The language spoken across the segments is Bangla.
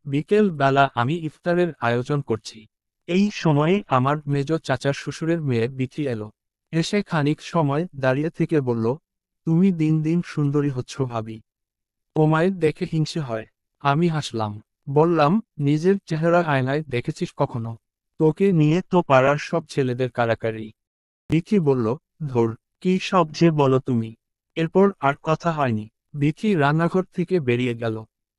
বিকেল বেলা আমি ইফতারের আয়োজন করছি। এই সময়ে আমার মেজ চাচার শ্বশুরের মেয়ে বিথি এলো। এসে খানিক সময় দাঁড়িয়ে থেকে বলল, তুমি দিন দিন সুন্দরী হচ্ছ ভাবি। তোমায় দেখে হিংসে হয়। আমি হাসলাম। বললাম, নিজের চেহারা আয়নায় দেখেছিস কখনো? তোকে নিয়ে তো পাড়ার সব ছেলেদের কাড়াকাড়ি। বিথি বলল, ধর, কি সব যে বলো তুমি। এরপর আর কথা হয়নি। বিথি রান্নাঘর থেকে বেরিয়ে গেল।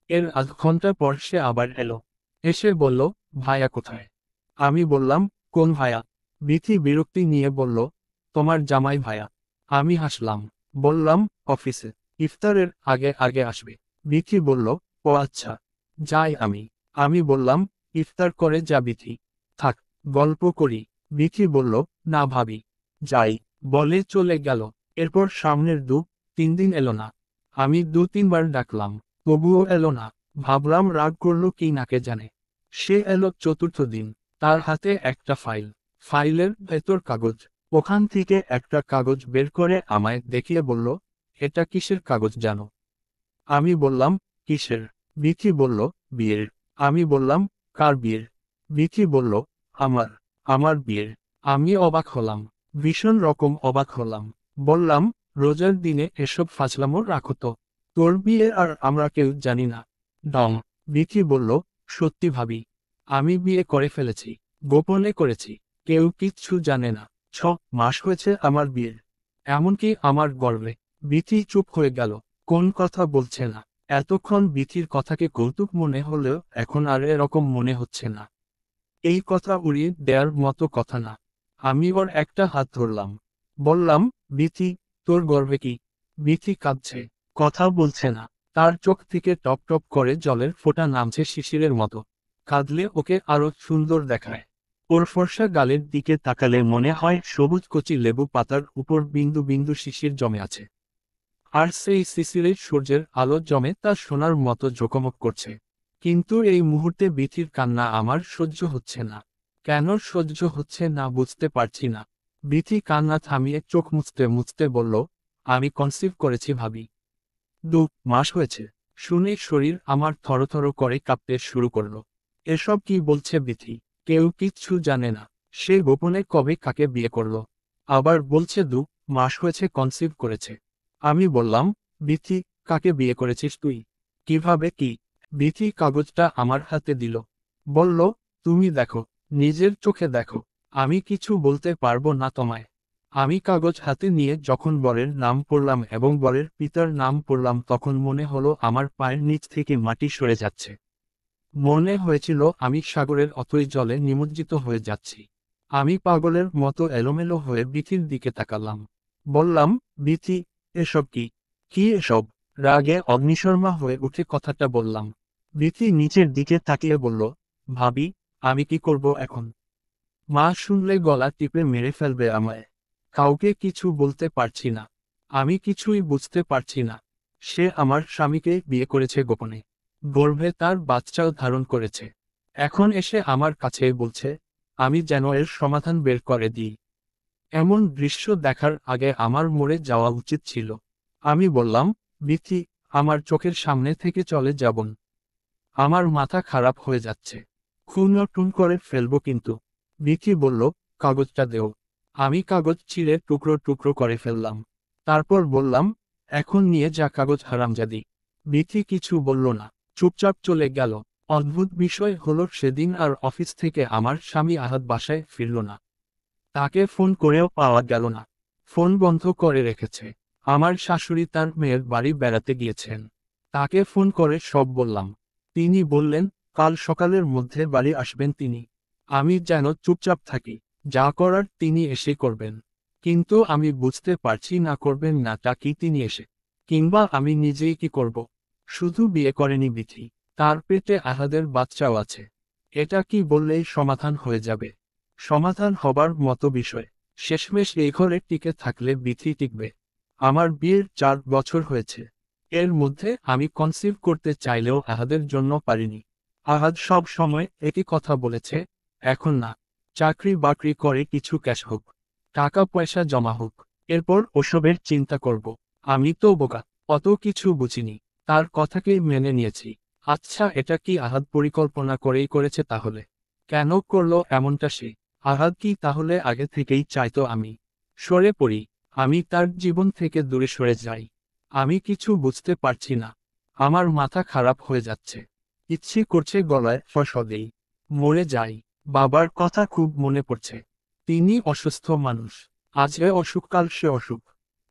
এর আধ ঘন্টা পর সে আবার এলো। এসে বলল, ভাইয়া কোথায়? আমি বললাম, কোন ভাইয়া? বিথি বিরক্তি নিয়ে বলল, তোমার জামাই ভাইয়া। আমি হাসলাম। বললাম, অফিসে। ইফতারের আগে আগে আসবে। বিথি বলল, ও আচ্ছা, যাই আমি। আমি বললাম, ইফতার করে যা বিথি। থাক, গল্প করি। বিথি বলল, না ভাবি, যাই, বলে চলে গেল। এরপর সামনের 2-3 দিন এলো না। আমি 2-3 বার ডাকলাম, তবুও এলো না। ভাবলাম রাগ করলো কি নাকে জানে। সে এলো চতুর্থ দিন। তার হাতে একটা ফাইল। ফাইলের ভেতর কাগজ। ওখান থেকে একটা কাগজ বের করে আমায় দেখিয়ে বলল, এটা কিসের কাগজ জানো? আমি বললাম, কিসের? বিথি বলল, বিয়ের। আমি বললাম, কার বিয়ের? বিথি বলল, আমার। আমার বিয়ের। আমি অবাক হলাম। ভীষণ রকম অবাক হলাম। বললাম, রোজার দিনে এসব ফাজলামো রাখো তো। তোর বিয়ে আর আমরা কেউ জানি না। ডং। বিথি বলল, সত্যি ভাবি, আমি বিয়ে করে ফেলেছি। গোপনে করেছি। কেউ কিচ্ছু জানে না। 6 মাস হয়েছে আমার বিয়ের। এমনকি আমার গর্ভে। বিথি চুপ হয়ে গেল। কোন কথা বলছে না। এতক্ষণ বিথির কথাকে কৌতুক মনে হলেও এখন আর এরকম মনে হচ্ছে না। এই কথা উড়িয়ে দেওয়ার মতো কথা না। আমি ওর একটা হাত ধরলাম। বললাম, বিথি, তোর গর্ভে কি? বিথি কাঁদছে। কথা বলছে না। তার চোখ থেকে টপ টপ করে জলের ফোঁটা নামছে শিশিরের মতো। কাঁদলে ওকে আরো সুন্দর দেখায়। ওর ফর্সা গালের দিকে তাকালে মনে হয় সবুজ কচি লেবু পাতার উপর বিন্দু বিন্দু শিশির জমে আছে। আর সেই শিশিরের সূর্যের আলো জমে তা সোনার মতো ঝকমক করছে। কিন্তু এই মুহূর্তে বিথির কান্না আমার সহ্য হচ্ছে না। কেন সহ্য হচ্ছে না বুঝতে পারছি না। বিথি কান্না থামিয়ে চোখ মুছতে মুছতে বলল, আমি কনসিভ করেছি ভাবি। 2 মাস হয়েছে। শুনে শরীর আমার থরথর করে কাঁপতে শুরু করলো। এসব কি বলছে বিথি? কেউ কিচ্ছু জানে না। সে গোপনে কবে কাকে বিয়ে করলো। আবার বলছে 2 মাস হয়েছে কনসিভ করেছে। আমি বললাম, বিথি, কাকে বিয়ে করেছিস তুই? কিভাবে কি? বিথি কাগজটা আমার হাতে দিল। বলল, তুমি দেখো, নিজের চোখে দেখো। আমি কিছু বলতে পারবো না তোমায়। আমি কাগজ হাতে নিয়ে যখন বরের নাম পড়লাম এবং বরের পিতার নাম পড়লাম তখন মনে হলো আমার পায়ের নিচ থেকে মাটি সরে যাচ্ছে। মনে হয়েছিল আমি সাগরের অতই জলে নিমজ্জিত হয়ে যাচ্ছি। আমি পাগলের মতো এলোমেলো হয়ে বিথির দিকে তাকালাম। বললাম, বিথি, এসব কি? কি এসব? রাগে অগ্নিশর্মা হয়ে উঠে কথাটা বললাম। বিথি নিচের দিকে তাকিয়ে বলল, ভাবি, আমি কি করব এখন? মা শুনলে গলা টিপে মেরে ফেলবে আমায়। কাউকে কিছু বলতে পারছি না। আমি কিছুই বুঝতে পারছি না। সে আমার স্বামীকে বিয়ে করেছে গোপনে। গর্ভে তার বাচ্চাও ধারণ করেছে। এখন এসে আমার কাছে বলছে, আমি যেন এর সমাধান বের করে দিই। এমন দৃশ্য দেখার আগে আমার মরে যাওয়া উচিত ছিল। আমি বললাম, বিথি, আমার চোখের সামনে থেকে চলে যাবন। আমার মাথা খারাপ হয়ে যাচ্ছে। খুন টুন করে ফেলবো কিন্তু। বিথি বলল, কাগজটা দেও। আমি কাগজ ছিঁড়ে টুকরো টুকরো করে ফেললাম। তারপর বললাম, এখন নিয়ে যা কাগজ হারামজাদি। বিথি কিছু বলল না। চুপচাপ চলে গেল। অদ্ভুত বিষয় হলো সেদিন আর অফিস থেকে আমার স্বামী আহাদ বাসায় ফিরল না। তাকে ফোন করেও পাওয়া গেল না। ফোন বন্ধ করে রেখেছে। আমার শাশুড়ি তার মেয়ের বাড়ি বেড়াতে গিয়েছেন। তাকে ফোন করে সব বললাম। তিনি বললেন, কাল সকালের মধ্যে বাড়ি আসবেন তিনি। আমি যেন চুপচাপ থাকি। যা করার তিনি এসে করবেন। কিন্তু আমি বুঝতে পারছি না করবেন না তা কি তিনি এসে, কিংবা আমি নিজেই কি করব। শুধু বিয়ে করেনি বিথি, তার পেটে আহাদের বাচ্চাও আছে। এটা কি বললেই সমাধান হয়ে যাবে? সমাধান হবার মতো বিষয়। শেষমেশ এই ঘরে টিকে থাকলে বিথি টিকবে। আমার বিয়ের 4 বছর হয়েছে। এর মধ্যে আমি কনসিভ করতে চাইলেও আহাদের জন্য পারিনি। আহাদ সব সময় একই কথা বলেছে, এখন না, চাকরি বাকরি করে কিছু ক্যাশ হোক, টাকা পয়সা জমা হোক, এরপর ওসবের চিন্তা করব। আমি তো বোকা, অত কিছু বুঝিনি। তার কথাকেই মেনে নিয়েছি। আচ্ছা, এটা কি আহাদ পরিকল্পনা করেই করেছে তাহলে? কেন করলো এমনটা সে? আহাদ কি তাহলে আগে থেকেই চাইতো আমি সরে পড়ি, আমি তার জীবন থেকে দূরে সরে যাই? আমি কিছু বুঝতে পারছি না। আমার মাথা খারাপ হয়ে যাচ্ছে। ইচ্ছে করছে গলায় ফস দেই, মরে যাই। বাবার কথা খুব মনে পড়ছে। তিনি অসুস্থ মানুষ। আজ এ অসুখ, কাল সে অসুখ।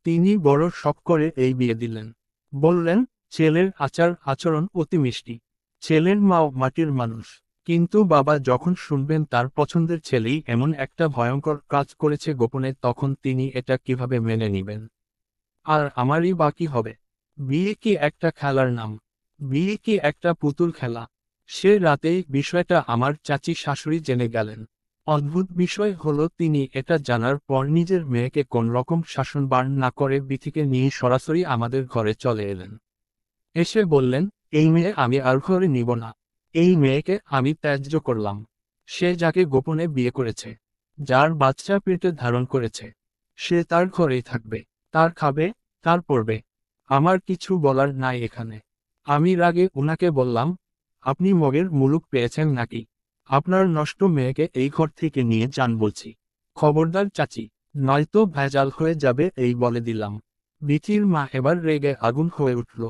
তিনি বড় শখ করে এই বিয়ে দিলেন। বললেন, ছেলের আচার আচরণ অতি মিষ্টি। ছেলের মাও মাটির মানুষ। কিন্তু বাবা যখন শুনবেন তার পছন্দের ছেলেই এমন একটা ভয়ঙ্কর কাজ করেছে গোপনে, তখন তিনি এটা কিভাবে মেনে নেবেন? আর আমারই বা কি হবে? বিয়ে কি একটা খেলার নাম? বিয়ে কি একটা পুতুল খেলা? সে রাতেই বিষয়টা আমার চাচি শাশুড়ি জেনে গেলেন। অদ্ভুত বিষয় হলো, তিনি এটা জানার পর নিজের মেয়েকে কোন রকম শাসন বারণ না করে বিথিকে নিয়ে সরাসরি আমাদের ঘরে চলে এলেন। এসে বললেন, এই মেয়ে আমি আর ঘরে নিব না। এই মেয়েকে আমি ত্যায্য করলাম। সে যাকে গোপনে বিয়ে করেছে, যার বাচ্চা পেটে ধারণ করেছে, সে তার ঘরেই থাকবে, তার খাবে, তার পড়বে। আমার কিছু বলার নাই এখানে। আমি রাগে উনাকে বললাম, আপনি মগের মুলুক পেয়েছেন নাকি? আপনার নষ্ট মেয়েকে এই ঘর থেকে নিয়ে যান বলছি। খবরদার চাচি, নয়তো ভেজাল হয়ে যাবে এই বলে দিলাম। বিথির মা এবার রেগে আগুন হয়ে উঠল।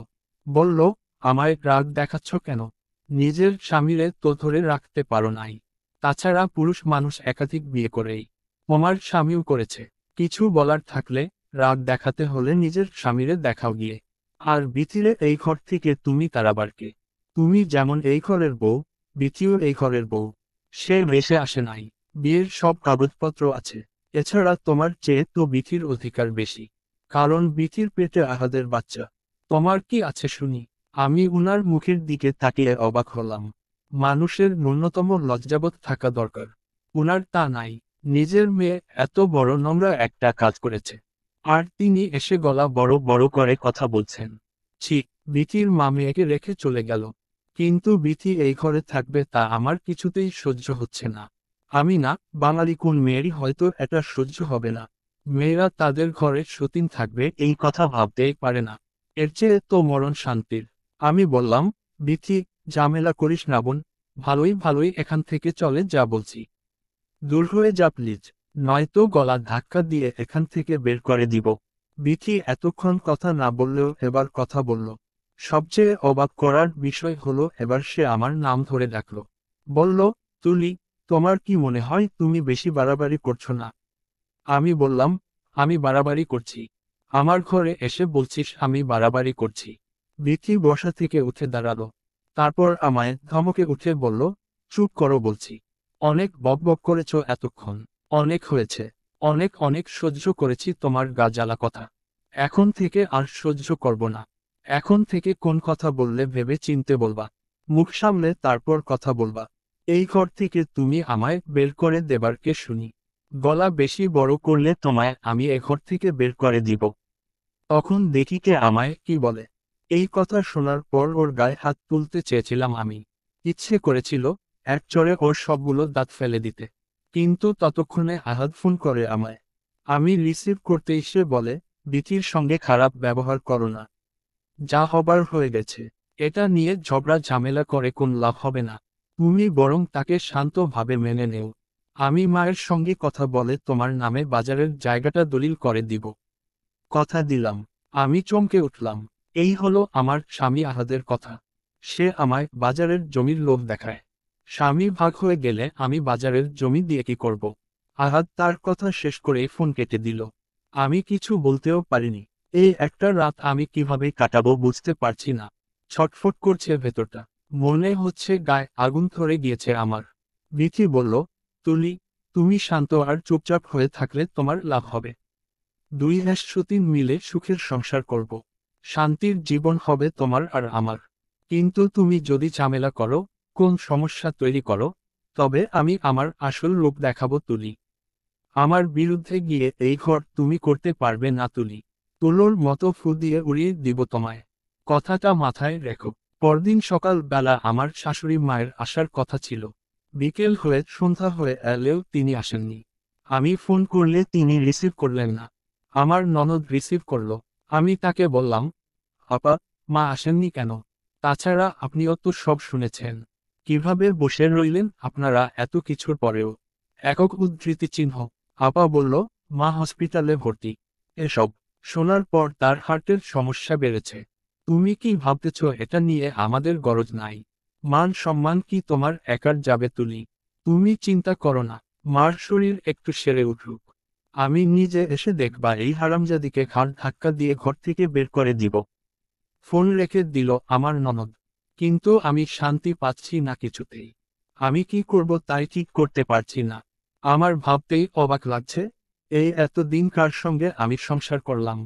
বলল, আমায় রাগ দেখাচ্ছ কেন? নিজের স্বামীরে তো ধরে রাখতে পারো নাই। তাছাড়া পুরুষ মানুষ একাধিক বিয়ে করেই। তোমার স্বামীও করেছে। কিছু বলার থাকলে, রাগ দেখাতে হলে নিজের স্বামীরে দেখাও গিয়ে। আর বিথিরে এই ঘর থেকে তুমি তারাবারকে। তুমি যেমন এই ঘরের বউ, বিথিও এই ঘরের বউ। সে ভেসে আসে নাই। বিয়ের সব কাগজপত্র আছে। এছাড়া তোমার চেয়ে তো বিথির অধিকার বেশি। কারণ বিথির পেটে আহাদের বাচ্চা। তোমার কি আছে শুনি? আমি উনার মুখের দিকে তাকিয়ে অবাক হলাম। মানুষের ন্যূনতম লজ্জাবোধ থাকা দরকার। উনার তা নাই। নিজের মেয়ে এত বড় নোংরা একটা কাজ করেছে, আর তিনি এসে গলা বড় বড় করে কথা বলছেন। ছি! বিথির মা মেয়েকে রেখে চলে গেল। কিন্তু বিথি এই ঘরে থাকবে তা আমার কিছুতেই সহ্য হচ্ছে না। আমি না, বাঙালি কোন মেয়েরই হয়তো এটা সহ্য হবে না। মেয়েরা তাদের ঘরে সতীন থাকবে এই কথা ভাবতেই পারে না। এর চেয়ে তো মরণ শান্তির। আমি বললাম, বিথি, ঝামেলা করিস না বোন। ভালোই ভালোই এখান থেকে চলে যা বলছি। দূর হয়ে যা প্লিজ, নয়তো গলা ধাক্কা দিয়ে এখান থেকে বের করে দিব। বিথি এতক্ষণ কথা না বললেও এবার কথা বলল। সবচেয়ে অবাক করার বিষয় হলো, এবার সে আমার নাম ধরে ডাকল। বলল, তুলি, তোমার কি মনে হয় তুমি বেশি বাড়াবাড়ি করছো না? আমি বললাম, আমি বাড়াবাড়ি করছি? আমার ঘরে এসে বলছিস আমি বাড়াবাড়ি করছি? বিথি বসা থেকে উঠে দাঁড়ালো। তারপর আমায় ধমকে উঠে বলল, চুপ করো বলছি। অনেক বকবক করেছ এতক্ষণ। অনেক হয়েছে। অনেক অনেক সহ্য করেছি তোমার গা জ্বালা কথা। এখন থেকে আর সহ্য করব না। এখন থেকে কোন কথা বললে ভেবে চিনতে বলবা। মুখ সামলে তারপর কথা বলবা। এই ঘর থেকে তুমি আমায় বের করে দেবার কে শুনি? গলা বেশি বড় করলে তোমায় আমি এ ঘর থেকে বের করে দিব। তখন দেখি কে আমায় কি বলে। এই কথা শোনার পর ওর গায়ে হাত তুলতে চেয়েছিলাম আমি। ইচ্ছে করেছিল এক চড়ে ওর সবগুলো দাঁত ফেলে দিতে। কিন্তু ততক্ষণে আহাদ ফোন করে আমায়। আমি রিসিভ করতেই সে বলে, বিথির সঙ্গে খারাপ ব্যবহার করো না। যা হবার হয়ে গেছে। এটা নিয়ে ঝগড়া ঝামেলা করে কোন লাভ হবে না। তুমি বরং তাকে শান্তভাবে মেনে নেও। আমি মায়ের সঙ্গে কথা বলে তোমার নামে বাজারের জায়গাটা দলিল করে দিব। কথা দিলাম। আমি চমকে উঠলাম। এই হলো আমার স্বামী আহাদের কথা। সে আমায় বাজারের জমির লোভ দেখায়। স্বামী ভাগ হয়ে গেলে আমি বাজারের জমি দিয়ে কি করব? আহাদ তার কথা শেষ করেই ফোন কেটে দিল। আমি কিছু বলতেও পারিনি। এই একটা রাত আমি কিভাবে কাটাবো বুঝতে পারছি না। ছটফট করছে ভেতরটা। মনে হচ্ছে গায়ে আগুন ধরে গিয়েছে আমার। বিথি বলল, তুলি, তুমি শান্ত আর চুপচাপ হয়ে থাকলে তোমার লাভ হবে। দুই সতীন মিলে সুখের সংসার করব। শান্তির জীবন হবে তোমার আর আমার। কিন্তু তুমি যদি ঝামেলা করো, কোন সমস্যা তৈরি করো, তবে আমি আমার আসল রূপ দেখাবো তুলি। আমার বিরুদ্ধে গিয়ে এই ঘর তুমি করতে পারবে না তুলি। তুলোর মতো ফু দিয়ে উড়িয়ে দিব তোমায়। কথাটা মাথায় রেখো। পরদিন সকাল বেলা আমার শাশুড়ি মায়ের আসার কথা ছিল। বিকেল হয়ে সন্ধ্যা হয়ে এলেও তিনি আসেননি। আমি ফোন করলে তিনি রিসিভ করলেন না। আমার ননদ রিসিভ করল। আমি তাকে বললাম, আপা, মা আসেননি কেন? তাছাড়া আপনিও তো সব শুনেছেন। কিভাবে বসে রইলেন আপনারা এত কিছুর পরেও? একক উদ্ধৃতি চিহ্ন। আপা বলল, মা হসপিটালে ভর্তি। এসব শোনার পর তার হার্টের সমস্যা বেড়েছে। তুমি কি ভাবতেছ এটা নিয়ে আমাদের গরজ নাই? মান সম্মান কি তোমার একার যাবে তুলি? তুমি চিন্তা করো না, মার শরীর একটু সেরে উঠুক। আমি নিজে এসে দেখবা এই হারামজাদিকে ঘাড় ধাক্কা দিয়ে ঘর থেকে বের করে দিব। ফোন রেখে দিল আমার ননদ। কিন্তু আমি শান্তি পাচ্ছি না কিছুতেই। আমি কি করব তাই ঠিক করতে পারছি না। আমার ভাবতেই অবাক লাগছে, এই এতদিন কার সঙ্গে আমি সংসার করলাম।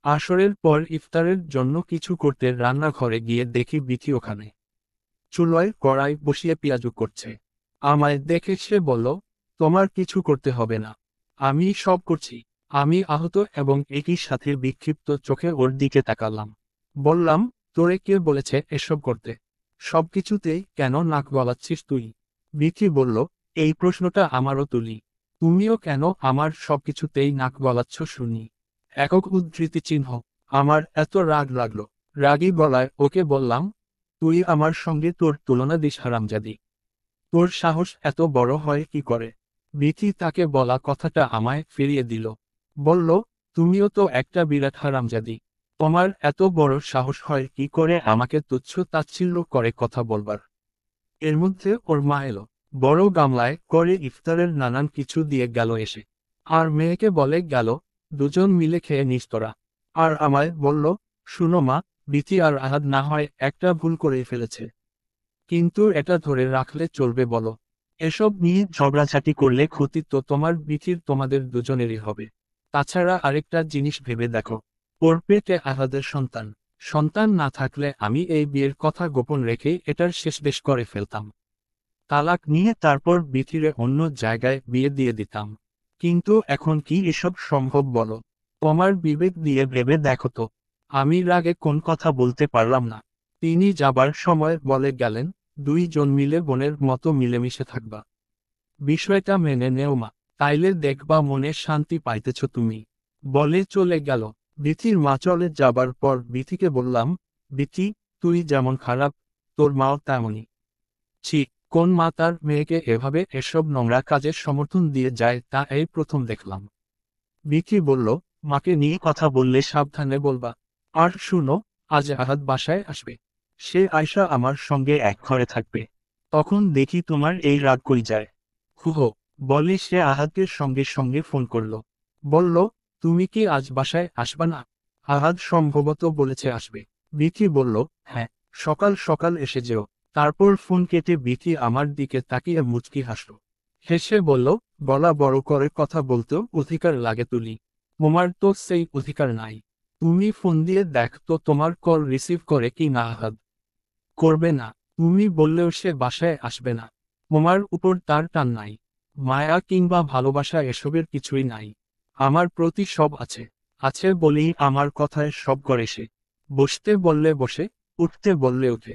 আসরের পর ইফতারের জন্য কিছু করতে রান্নাঘরে গিয়ে দেখি বিথি ওখানে চুলোয় কড়াই বসিয়ে পেঁয়াজু করছে। আমায় দেখে সে বলল, তোমার কিছু করতে হবে না, আমি সব করছি। আমি আহত এবং একই সাথে বিক্ষিপ্ত চোখে ওর দিকে তাকালাম। বললাম, তোরে কে বলেছে এসব করতে? সবকিছুতেই কেন নাক গলাচ্ছিস তুই? বিথি বলল, এই প্রশ্নটা আমারও তুলি। তুমিও কেন আমার সবকিছুতেই নাক গলাচ্ছ শুনি? একক উদ্ধৃতি চিহ্ন। আমার এত রাগ লাগলো, রাগী গলায় ওকে বললাম, তুই আমার সঙ্গে তোর তুলনা দিস হারামজাদি? তোর সাহস এত বড় হয় কি করে? বিথি তাকে বলা কথাটা আমায় ফিরিয়ে দিল। বলল, তুমিও তো একটা বিরাট হারামজাদি। তোমার এত বড় সাহস হয় কি করে আমাকে তুচ্ছ তাচ্ছিল্য করে কথা বলবার? এর মধ্যে ওর মা এলো, বড় গামলায় করে ইফতারের নানান কিছু দিয়ে গেল এসে। আর মেয়েকে বলে গেল, দুজন মিলে খেয়ে নিস তোরা। আর আমায় বলল, শুনো মা, বিথি আর আহাদ না হয় একটা ভুল করে ফেলেছে, কিন্তু এটা ধরে রাখলে চলবে বলো? এসব নিয়ে ঝগড়াঝাটি করলে ক্ষতি তো তোমার বিথির তোমাদের দুজনেরই হবে। তাছাড়া আরেকটা জিনিস ভেবে দেখো, ওর পেটে আহাদের সন্তান। সন্তান না থাকলে আমি এই বিয়ের কথা গোপন রেখেই এটার শেষ বেশ করে ফেলতাম। তালাক নিয়ে তারপর বিথিরে অন্য জায়গায় বিয়ে দিয়ে দিতাম। কিন্তু এখন কি এসব সম্ভব বলো? তোমার বিবেক দিয়ে ভেবে দেখো তো। আমি রাগে কোন কথা বলতে পারলাম না। তিনি যাবার সময় বলে গেলেন, দুইজন মিলে বোনের মতো মিলেমিশে থাকবা। বিষয়টা মেনে নেও মা, তাইলে দেখবা মনে শান্তি পাইতেছ তুমি। বলে চলে গেল। বিথির মা চলে যাবার পর বিথিকে বললাম, বিথি, তুই যেমন খারাপ, তোর মাও তেমনই। ছি, কোন মা তার মেয়েকে এভাবে এসব নোংরা কাজের সমর্থন দিয়ে যায় তা এই প্রথম দেখলাম। বিথি বলল, মাকে নিয়ে কথা বললে সাবধানে বলবা। আর শুনো, আজ আহাদ বাসায় আসবে। সে আয়শা আমার সঙ্গে এক ঘরে থাকবে। তখন দেখি তোমার এই রাগ কই যায়। হুহো, বলে সে আহাদকে সঙ্গে সঙ্গে ফোন করল। বলল, তুমি কি আজ বাসায় আসবা না? আহাদ সম্ভবত বলেছে আসবে। বিথি বলল, হ্যাঁ, সকাল সকাল এসে যেও। তারপর ফোন কেটে বিথি আমার দিকে তাকিয়ে মুচকি হাসল। হেসে বলল, গলা বড় করে কথা বলতেও অধিকার লাগে তুলি? তোমার তো সেই অধিকার নাই। তুমি ফোন দিয়ে দেখ তো তোমার কল রিসিভ করে কি না আহাদ। করবে না। তুমি বললেও সে বাসায় আসবে না। তোমার উপর তার টান নাই। মায়া কিংবা ভালোবাসা এসবের কিছুই নাই। আমার প্রতি সব আছে। আছে বলেই আমার কথায় সব করে সে। বসতে বললে বসে, উঠতে বললে উঠে।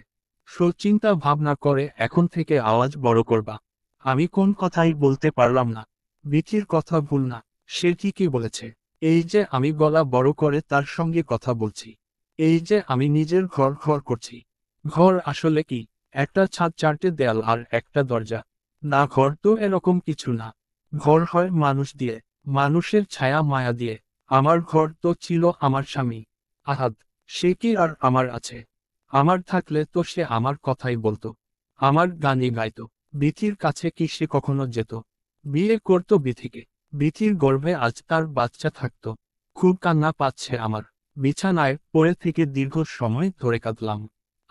চিন্তা ভাবনা করে এখন থেকে আওয়াজ বড় করবা। আমি কোন কথাই বলতে পারলাম না। বিথির কথা ভুল না, সে ঠিকই বলেছে। এই যে আমি গলা বড় করে তার সঙ্গে কথা বলছি। এই যে আমি নিজের ঘর ঘর করছি। ঘর আসলে কি? একটা ছাদ, চারটে দেয়াল আর একটা দরজা। না, ঘর তো এরকম কিছু না। ঘর হয় মানুষ দিয়ে, মানুষের ছায়া মায়া দিয়ে। আমার ঘর তো ছিল আমার স্বামী আহাদ। সে কি আর আমার আছে? আমার থাকলে তো সে আমার কথাই বলতো, আমার গানই গাইতো। বিথির কাছে কি সে কখনো যেত? বিয়ে করতো বিথিকে। বিথির গর্ভে আজ তার বাচ্চা থাকতো। খুব কান্না পাচ্ছে আমার। বিছানায় পড়ে থেকে দীর্ঘ সময় ধরে কাঁদলাম।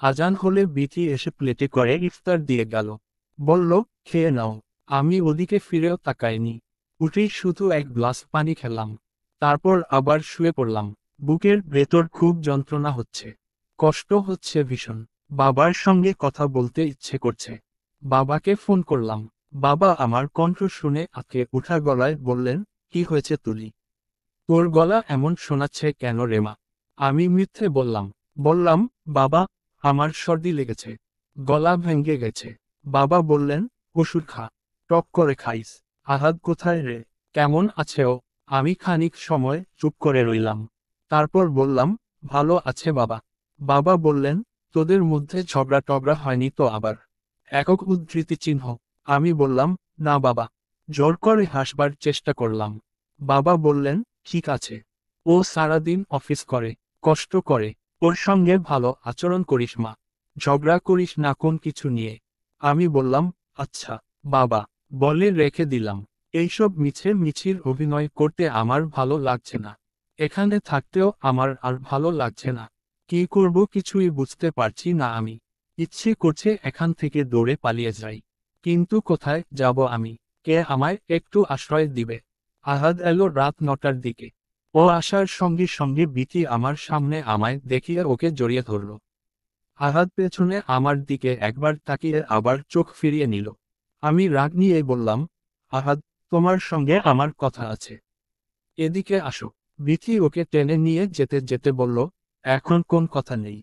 আজান হলে বিথি এসে প্লেটে করে ইফতার দিয়ে গেল। বলল, খেয়ে নাও। আমি ওদিকে ফিরেও তাকাইনি। উঠেই শুধু এক গ্লাস পানি খেলাম। তারপর আবার শুয়ে পড়লাম। বুকের ভেতর খুব যন্ত্রণা হচ্ছে, কষ্ট হচ্ছে ভীষণ। বাবার সঙ্গে কথা বলতে ইচ্ছে করছে। বাবাকে ফোন করলাম। বাবা আমার কণ্ঠ শুনে আঁতকে উঠা গলায় বললেন, কি হয়েছে তুলি? তোর গলা এমন শোনাচ্ছে কেন রে মা? আমি মিথ্যে বললাম। বললাম, বাবা, আমার সর্দি লেগেছে, গলা ভেঙে গেছে। বাবা বললেন, ওষুধ খা, টক করে খাইস। আহাদ কোথায় রে? কেমন আছে ও? আমি খানিক সময় চুপ করে রইলাম। তারপর বললাম, ভালো আছে বাবা। বাবা বললেন, তোদের মধ্যে ঝগড়া টগড়া হয়নি তো আবার? একক উদ্ধৃতি চিহ্ন। আমি বললাম, না বাবা। জোর করে হাসবার চেষ্টা করলাম। বাবা বললেন, ঠিক আছে। ও সারাদিন অফিস করে, কষ্ট করে, ওর সঙ্গে ভালো আচরণ করিস মা। ঝগড়া করিস না কোন কিছু নিয়ে। আমি বললাম, আচ্ছা বাবা, বলে রেখে দিলাম। এইসব মিছে মিছির অভিনয় করতে আমার ভালো লাগছে না। এখানে থাকতেও আমার আর ভালো লাগছে না। কি করব কিছুই বুঝতে পারছি না আমি। ইচ্ছে করছে এখান থেকে দৌড়ে পালিয়ে যাই। কিন্তু কোথায় যাব আমি? কে আমায় একটু আশ্রয় দিবে? আহাদ এলো রাত 9টার দিকে। ও আসার সঙ্গে সঙ্গে বিথি আমার সামনে আমায় দেখিয়ে ওকে জড়িয়ে ধরল। আহাদ পেছনে আমার দিকে একবার তাকিয়ে আবার চোখ ফিরিয়ে নিল। আমি রাগ নিয়ে বললাম, আহাদ, তোমার সঙ্গে আমার কথা আছে। এদিকে আসো। বিথি ওকে টেনে নিয়ে যেতে যেতে বলল, এখন কোন কথা নেই।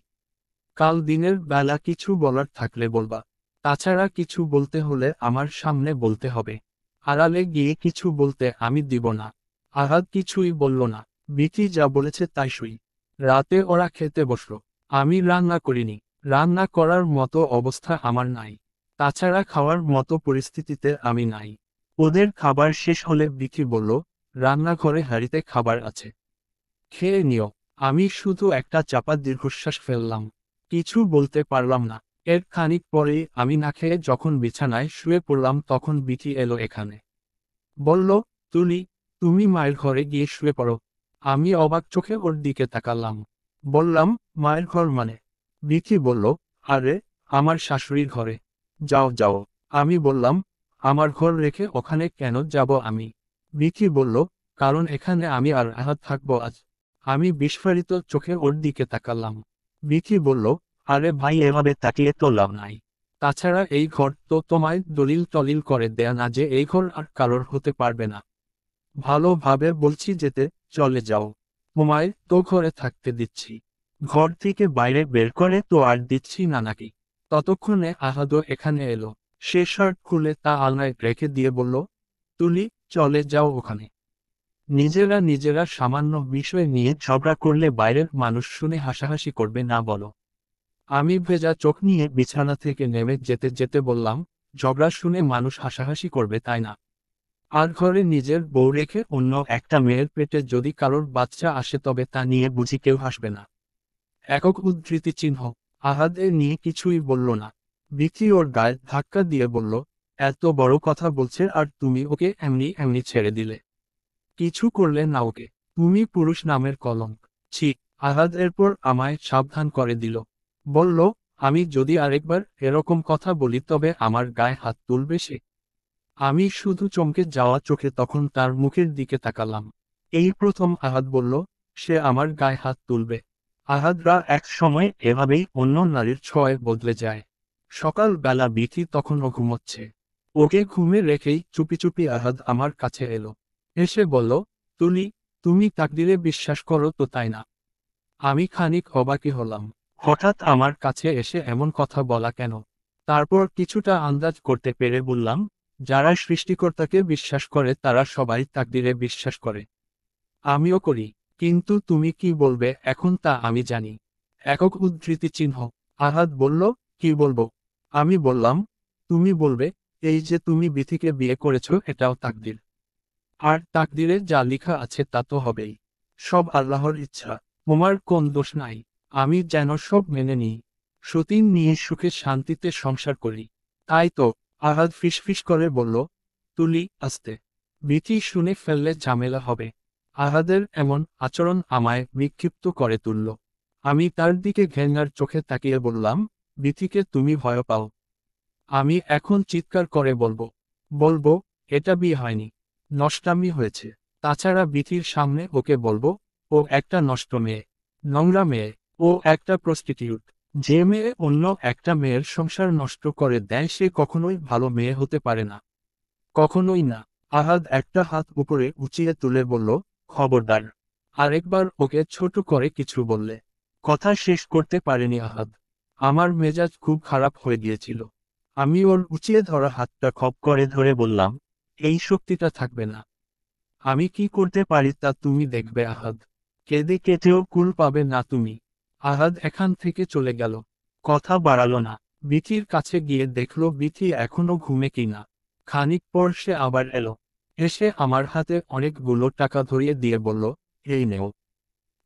কাল দিনের বেলা কিছু বলার থাকলে বলবা। তাছাড়া কিছু বলতে হলে আমার সামনে বলতে হবে। আড়ালে গিয়ে কিছু বলতে আমি দিব না। আহাদ কিছুই বলল না। বিথি যা বলেছে তাই শুই। রাতে ওরা খেতে বসল। আমি রান্না করিনি। রান্না করার মতো অবস্থা আমার নাই। তাছাড়া খাওয়ার মতো পরিস্থিতিতে আমি নাই। ওদের খাবার শেষ হলে বিথি বলল, রান্নাঘরে হাঁড়িতে খাবার আছে, খেয়ে নিও। আমি শুধু একটা চাপা দীর্ঘশ্বাস ফেললাম। কিছু বলতে পারলাম না। এর খানিক পরেই আমি না খেয়ে যখন বিছানায় শুয়ে পড়লাম তখন বিথি এলো এখানে। বলল, তুলি, তুমি মায়ের ঘরে গিয়ে শুয়ে পড়ো। আমি অবাক চোখে ওর দিকে তাকালাম। বললাম, মায়ের ঘর মানে? বিথি বলল, আরে, আমার শাশুড়ির ঘরে। যাও যাও। আমি বললাম, আমার ঘর রেখে ওখানে কেন যাব আমি? বিথি বলল, কারণ এখানে আমি আর আহাদ থাকবো আজ। আমি বিস্ফারিত চোখে ওর দিকে তাকালাম। বিথি বলল, আরে ভাই, এভাবে তাকিয়ে তো লাভ নাই। তাছাড়া এই ঘর তো তোমায় দলিল টলিল করে দেয়া না যে এই ঘর আর কারোর হতে পারবে না। ভালোভাবে বলছি যেতে, চলে যাও। তোমায় তো ঘরে থাকতে দিচ্ছি। ঘর থেকে বাইরে বের করে তো আর দিচ্ছি না নাকি? ততক্ষণে আহাদও এখানে এলো। সে শার্ট খুলে তা আলনায় রেখে দিয়ে বলল, তুলি, চলে যাও ওখানে। নিজেরা নিজেরা সামান্য বিষয় নিয়ে ঝগড়া করলে বাইরের মানুষ শুনে হাসাহাসি করবে না বলো? আমি ভেজা চোখ নিয়ে বিছানা থেকে নেমে যেতে যেতে বললাম, ঝগড়া শুনে মানুষ হাসাহাসি করবে তাই না? আর ঘরে নিজের বউ রেখে অন্য একটা মেয়ের পেটে যদি কারোর বাচ্চা আসে তবে তা নিয়ে বুঝি কেউ হাসবে না? একক উদ্ধৃতি চিহ্ন। আহাদ এ নিয়ে কিছুই বলল না। বিথি ওর গায়ে ধাক্কা দিয়ে বলল, এত বড় কথা বলছে আর তুমি ওকে এমনি এমনি ছেড়ে দিলে। কিছু করলে না ওকে। তুমি পুরুষ নামের কলঙ্ক। ছি। আহাদ এরপর আমায় সাবধান করে দিল। বলল, আমি যদি আরেকবার এরকম কথা বলি তবে আমার গায়ে হাত তুলবে সে। আমি শুধু চমকে যাওয়া চোখে তখন তার মুখের দিকে তাকালাম। এই প্রথম আহাদ বলল, সে আমার গায়ে হাত তুলবে। আহাদরা এক সময় এভাবেই অন্য নারীর ছোঁয়ায় বদলে যায়। সকাল বেলা বিথি তখনও ঘুমোচ্ছে। ওকে ঘুমে রেখেই চুপি চুপি আহাদ আমার কাছে এলো। এসে বলল, তুলি, তুমি তাকদিরে বিশ্বাস করো তো তাই না? আমি খানিক অবাকই হলাম। হঠাৎ আমার কাছে এসে এমন কথা বলা কেন? তারপর কিছুটা আন্দাজ করতে পেরে বললাম, যারা সৃষ্টিকর্তাকে বিশ্বাস করে তারা সবাই তাকদিরে বিশ্বাস করে। আমিও করি। কিন্তু তুমি কি বলবে এখন তা আমি জানি। একক উদ্ধৃতি চিহ্ন। আহাদ বলল, কি বলবো? আমি বললাম, তুমি বলবে, এই যে তুমি বিথিকে বিয়ে করেছো এটাও তাকদির। আর তাকদিরে যা লেখা আছে তা তো হবেই। সব আল্লাহর ইচ্ছা। তোমার কোন দোষ নাই। আমি যেন সব মেনে নিই। সতীন নিয়ে সুখে শান্তিতে সংসার করি। তাই তো। আহাদ ফিসফিস করে বলল, তুলি, আস্তে। বিথি শুনে ফেললে ঝামেলা হবে। আহাদের এমন আচরণ আমায় বিক্ষিপ্ত করে তুলল। আমি তার দিকে ঘেন্নার চোখে তাকিয়ে বললাম, বিথিকে তুমি ভয় পাও? আমি এখন চিৎকার করে বলবো, বলবো, এটা বিয়ে হয়নি, নষ্টামি হয়েছে। তাছাড়া বিথির সামনে ওকে বলবো, ও একটা নষ্ট মেয়ে, নোংরা মেয়ে, ও একটা প্রস্টিটিউট। যে মেয়ে অন্য একটা মেয়ের সংসার নষ্ট করে দেয় সে কখনোই ভালো মেয়ে হতে পারে না। কখনোই না। আহাদ একটা হাত উপরে উঁচিয়ে তুলে বলল, খবরদার। আরেকবার ওকে ছোট করে কিছু বললে। কথা শেষ করতে পারেনি আহাদ। আমার মেজাজ খুব খারাপ হয়ে গিয়েছিল। আমি ওর উঁচিয়ে ধরা হাতটা খপ করে ধরে বললাম, এই শক্তিটা থাকবে না। আমি কি করতে পারি তা তুমি দেখবে আহাদ। কেঁদে কেটেও কুল পাবে না তুমি। আহাদ এখান থেকে চলে গেল। কথা বাড়ালো না। বিথির কাছে গিয়ে দেখলো বিথি এখনো ঘুমে কিনা। খানিক পর সে আবার এলো। এসে আমার হাতে অনেকগুলো টাকা ধরিয়ে দিয়ে বলল, এই নেও।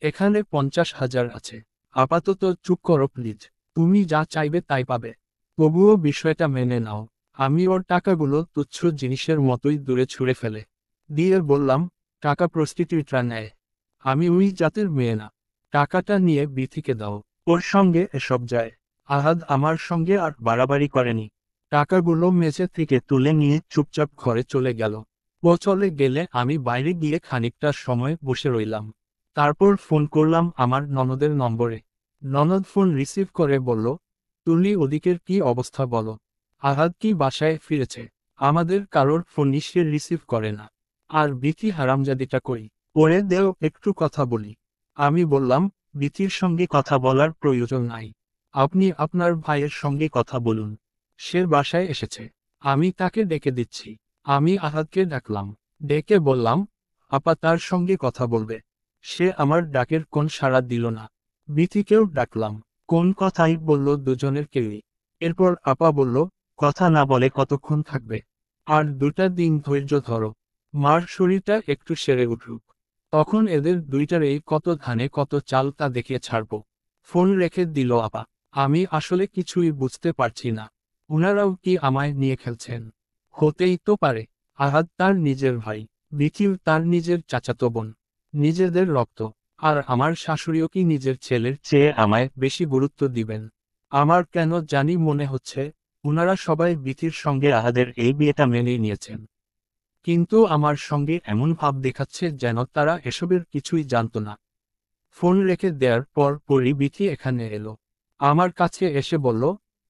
এখানে 50,000 আছে। আপাতত চুপ করো প্লিজ। তুমি যা চাইবে তাই পাবে। তবুও বিষয়টা মেনে নাও। আমি ওর টাকাগুলো তুচ্ছ জিনিসের মতোই দূরে ছুঁড়ে ফেলে দিয়ে বললাম, টাকা প্রস্টিটিউটরা নেয়। আমি ওই জাতের মেয়ে না। টাকাটা নিয়ে বিথিকে দাও। ওর সঙ্গে এসব যায়। আহাদ আমার সঙ্গে আর বাড়াবাড়ি করেনি। টাকাগুলো মেঝে থেকে তুলে নিয়ে চুপচাপ ঘরে চলে গেল। ও চলে গেলে আমি বাইরে গিয়ে খানিকটা সময় বসে রইলাম। তারপর ফোন করলাম আমার ননদের নম্বরে। ননদ ফোন রিসিভ করে বলল, তুলি ওদিকের কি অবস্থা বলো। আহাদ কি বাসায় ফিরেছে? আমাদের কারোর ফোনই সে রিসিভ করে না। আর বিথি হারামজাদিটা কই? ওরে দেও একটু কথা বলি। আমি বললাম, বিথির সঙ্গে কথা বলার প্রয়োজন নাই। আপনি আপনার ভাইয়ের সঙ্গে কথা বলুন। সে বাসায় এসেছে। আমি তাকে ডেকে দিচ্ছি। আমি আহাদকে ডাকলাম। ডেকে বললাম, আপা তার সঙ্গে কথা বলবে। সে আমার ডাকের কোন সাড়া দিল না। বিথিকেও ডাকলাম। কোন কথাই বলল দুজনের কেউই। এরপর আপা বলল, কথা না বলে কতক্ষণ থাকবে? আর 2টা দিন ধৈর্য ধরো। মার শরীরটা একটু সেরে উঠুক। তখন এদের দুইটারেই কত ধানে কত চাল তা দেখিয়ে ছাড়ব। ফোন রেখে দিল আপা। আমি আসলে কিছুই বুঝতে পারছি না। উনারাও কি আমায় নিয়ে খেলছেন? হতেই তো পারে। আহাদ তার নিজের ভাই। বিথিও তার নিজের চাচাতো বোন। নিজেদের রক্ত। আর আমার শাশুড়িও কি নিজের ছেলের চেয়ে আমায় বেশি গুরুত্ব দিবেন? আমার কেন জানি মনে হচ্ছে, উনারা সবাই বিথির সঙ্গে আহাদের এই বিয়েটা মেনেই নিয়েছেন। কিন্তু আমার সঙ্গে এমন ভাব দেখাচ্ছে যেন তারা এসবের কিছুই জানত না। ফোন রেখে দেওয়ার পর পরই বিথি এখানে এলো। আমার কাছে এসে বলল,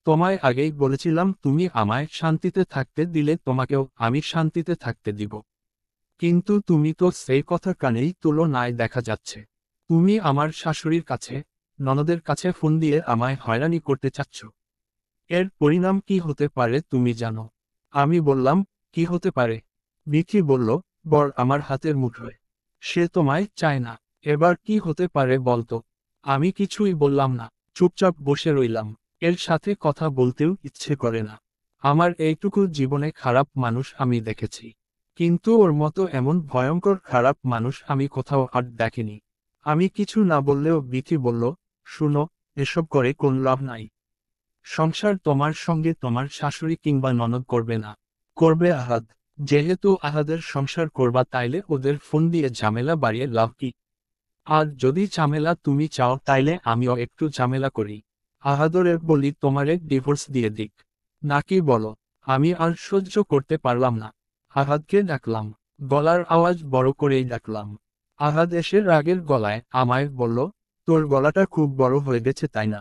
তোমায় আগেই বলেছিলাম তুমি আমায় শান্তিতে থাকতে দিলে তোমাকেও আমি শান্তিতে থাকতে দিব। কিন্তু তুমি তো সেই কথা কানেই তুলো নাই দেখা যাচ্ছে। তুমি আমার শাশুড়ির কাছে, ননদের কাছে ফোন দিয়ে আমায় হয়রানি করতে চাচ্ছ। এর পরিণাম কি হতে পারে তুমি জানো? আমি বললাম, কি হতে পারে? বিথি বলল, বর আমার হাতের মুঠোয়। সে তোমায় চায় না। এবার কি হতে পারে বলতো? আমি কিছুই বললাম না। চুপচাপ বসে রইলাম। এর সাথে কথা বলতেও ইচ্ছে করে না। আমার এইটুকু জীবনে খারাপ মানুষ আমি দেখেছি। কিন্তু ওর মতো এমন ভয়ঙ্কর খারাপ মানুষ আমি কোথাও আর দেখিনি। আমি কিছু না বললেও বিথি বলল, শুনো, এসব করে কোন লাভ নাই। সংসার তোমার সঙ্গে তোমার শাশুড়ি কিংবা ননদ করবে না। করবে আহাদ। যেহেতু আহাদের সংসার করবা তাইলে ওদের ফোন দিয়ে ঝামেলা বাড়িয়ে লাভ কি? আর যদি ঝামেলা তুমি চাও তাইলে আমিও একটু ঝামেলা করি। আহাদরে বলি তোমারে ডিভোর্স দিয়ে দিক। নাকি বলো? আমি আর সহ্য করতে পারলাম না। আহাদকে ডাকলাম। গলার আওয়াজ বড় করেই ডাকলাম। আহাদ এসে রাগের গলায় আমায় বলল, তোর গলাটা খুব বড় হয়ে গেছে তাই না?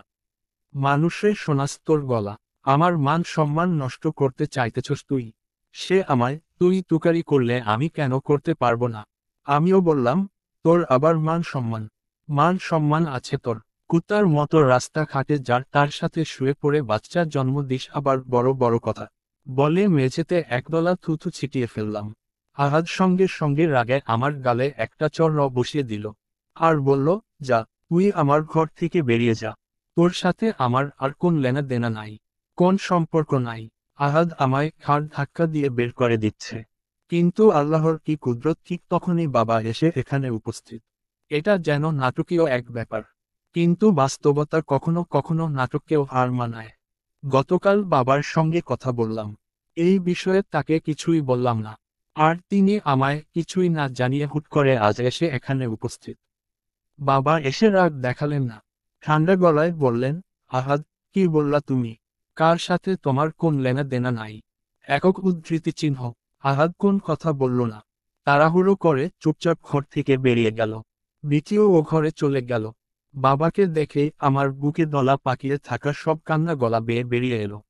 মানুষের শোনাস তোর গলা। আমার মান সম্মান নষ্ট করতে চাইতেছস তুই? সে আমায় তুই তুকারি করলে আমি কেন করতে পারবো না? আমিও বললাম, তোর আবার মান সম্মান? মান সম্মান আছে তোর? কুত্তার মতো রাস্তাঘাটে যার তার সাথে শুয়ে পড়ে বাচ্চার জন্ম দিস আবার বড় বড় কথা বলে মেঝেতে একদলা থুথু ছিটিয়ে ফেললাম। আহাদ সঙ্গে সঙ্গে রাগে আমার গালে একটা চড় বসিয়ে দিল। আর বলল, যা, তুই আমার ঘর থেকে বেরিয়ে যা। তোর সাথে আমার আর কোন লেনা দেনা নাই। কোন সম্পর্ক নাই। আহাদ আমায় ঘাড় ধাক্কা দিয়ে বের করে দিচ্ছে। কিন্তু আল্লাহর কি কুদরত, ঠিক তখনই বাবা এসে এখানে উপস্থিত। এটা যেন নাটকীয় এক ব্যাপার। কিন্তু বাস্তবতা কখনো কখনো নাটককেও হার মানায়। গতকাল বাবার সঙ্গে কথা বললাম। এই বিষয়ে তাকে কিছুই বললাম না। আর তিনি আমায় কিছুই না জানিয়ে হুট করে আজ এসে এখানে উপস্থিত। বাবা এসে রাগ দেখালেন না। ঠান্ডা গলায় বললেন, আহাদ, কি বললা তুমি? কার সাথে তোমার কোন লেনা দেনা নাই? একক উদ্ধৃতি চিহ্ন। আহাদ কোন কথা বলল না। তাড়াহুড়ো করে চুপচাপ ঘর থেকে বেরিয়ে গেল। বিথিও ও ঘরে চলে গেল। বাবাকে দেখে আমার বুকে দলা পাকিয়ে থাকা সব কান্না গলা বেয়ে বেরিয়ে এলো।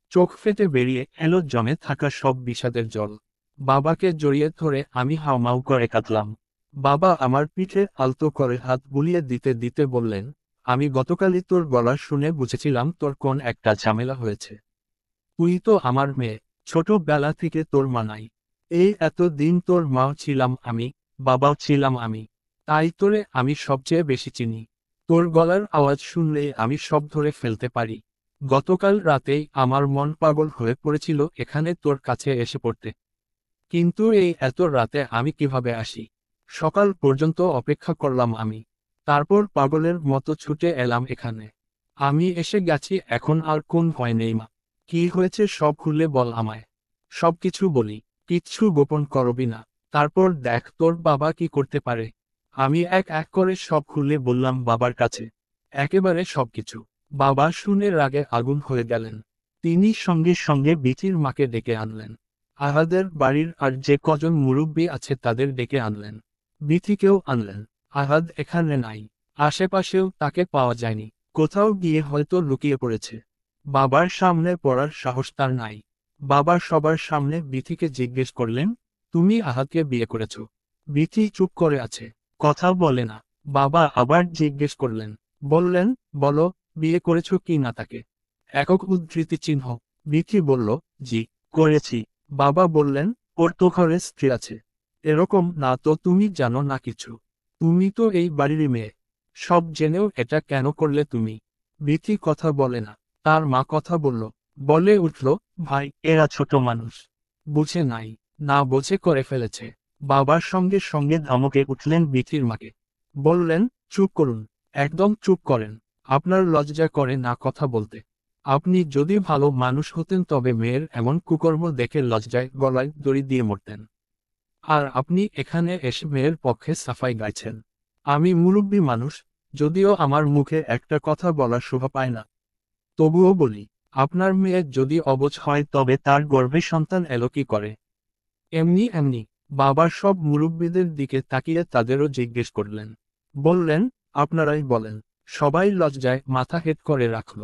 চোখ ফেটে বেরিয়ে এলো জমে থাকা সব বিষাদের জল। বাবাকে জড়িয়ে ধরে আমি হাউমাউ করে কাঁদলাম। বাবা আমার পিঠে আলতো করে হাত বুলিয়ে দিতে দিতে বললেন, আমি গতকালই তোর গলা শুনে বুঝেছিলাম তোর কোন একটা ঝামেলা হয়েছে। তুই তো আমার মেয়ে, ছোটবেলা থেকে তোর মা নাই। এই এত দিন তোর মাও ছিলাম আমি, বাবাও ছিলাম আমি। তাই তোরে আমি সবচেয়ে বেশি চিনি। তোর গলার আওয়াজ শুনলে আমি সব ধরে ফেলতে পারি। গতকাল রাতেই আমার মন পাগল হয়ে পড়েছিল এখানে তোর কাছে এসে পড়তে। কিন্তু এই এত রাতে আমি কিভাবে আসি? সকাল পর্যন্ত অপেক্ষা করলাম আমি। তারপর পাগলের মতো ছুটে এলাম এখানে। আমি এসে গেছি, এখন আর কোন ভয় নেই মা। কি হয়েছে সব খুলে বল আমায়। সবকিছু বলি, কিচ্ছু গোপন করবি না। তারপর দেখ তোর বাবা কি করতে পারে। আমি এক এক করে সব খুলে বললাম বাবার কাছে। একেবারে সবকিছু। বাবা শুনে রাগে আগুন হয়ে গেলেন। তিনি সঙ্গে সঙ্গে বিথির মাকে ডেকে আনলেন। আহাদের বাড়ির আর যে কজন মুরব্বী আছে তাদের ডেকে আনলেন। বিথিকেও আনলেন। আহাদ এখানে নাই। আশেপাশেও তাকে পাওয়া যায়নি। কোথাও গিয়ে হয়তো লুকিয়ে পড়েছে। বাবার সামনে পড়ার সাহস তার নাই। বাবা সবার সামনে বিথিকে জিজ্ঞেস করলেন, তুমি আহাদকে বিয়ে করেছ? বিথি চুপ করে আছে, কথা বলে না। বাবা আবার জিজ্ঞেস করলেন, বললেন, বলো, বিয়ে করেছ কি না তাকে? একক উদ্ধৃতি চিহ্ন। বিথি বলল, জি, করেছি। বাবা বললেন, ওর তো ঘরে স্ত্রী আছে। এরকম না তো তুমি জানো না কিছু। তুমি তো এই বাড়িরই মেয়ে। সব জেনেও এটা কেন করলে তুমি? বিথি কথা বলে না। তার মা কথা বলল, বলে উঠল, ভাই এরা ছোট মানুষ, বুঝে নাই, না বোঝে করে ফেলেছে। বাবার সঙ্গে সঙ্গে ধমকে উঠলেন বিথির মাকে। বললেন, চুপ করুন, একদম চুপ করেন। আপনার লজ্জা করে না কথা বলতে? আপনি যদি ভালো মানুষ হতেন তবে মেয়ের এমন কুকর্ম দেখে লজ্জায় গলায় দড়ি দিয়ে মরতেন। আর আপনি এখানে এসে মেয়ের পক্ষে সাফাই গাইছেন। আমি মুরব্বী মানুষ, যদিও আমার মুখে একটা কথা বলার শোভা পায় না, তবুও বলি, আপনার মেয়ে যদি অবুঝ হয় তবে তার গর্ভে সন্তান এলো কি করে? এমনি এমনি। বাবার সব মুরব্বীদের দিকে তাকিয়ে তাদেরও জিজ্ঞেস করলেন। বললেন, আপনারাই বলেন। সবাই লজ্জায় মাথা হেট করে রাখল।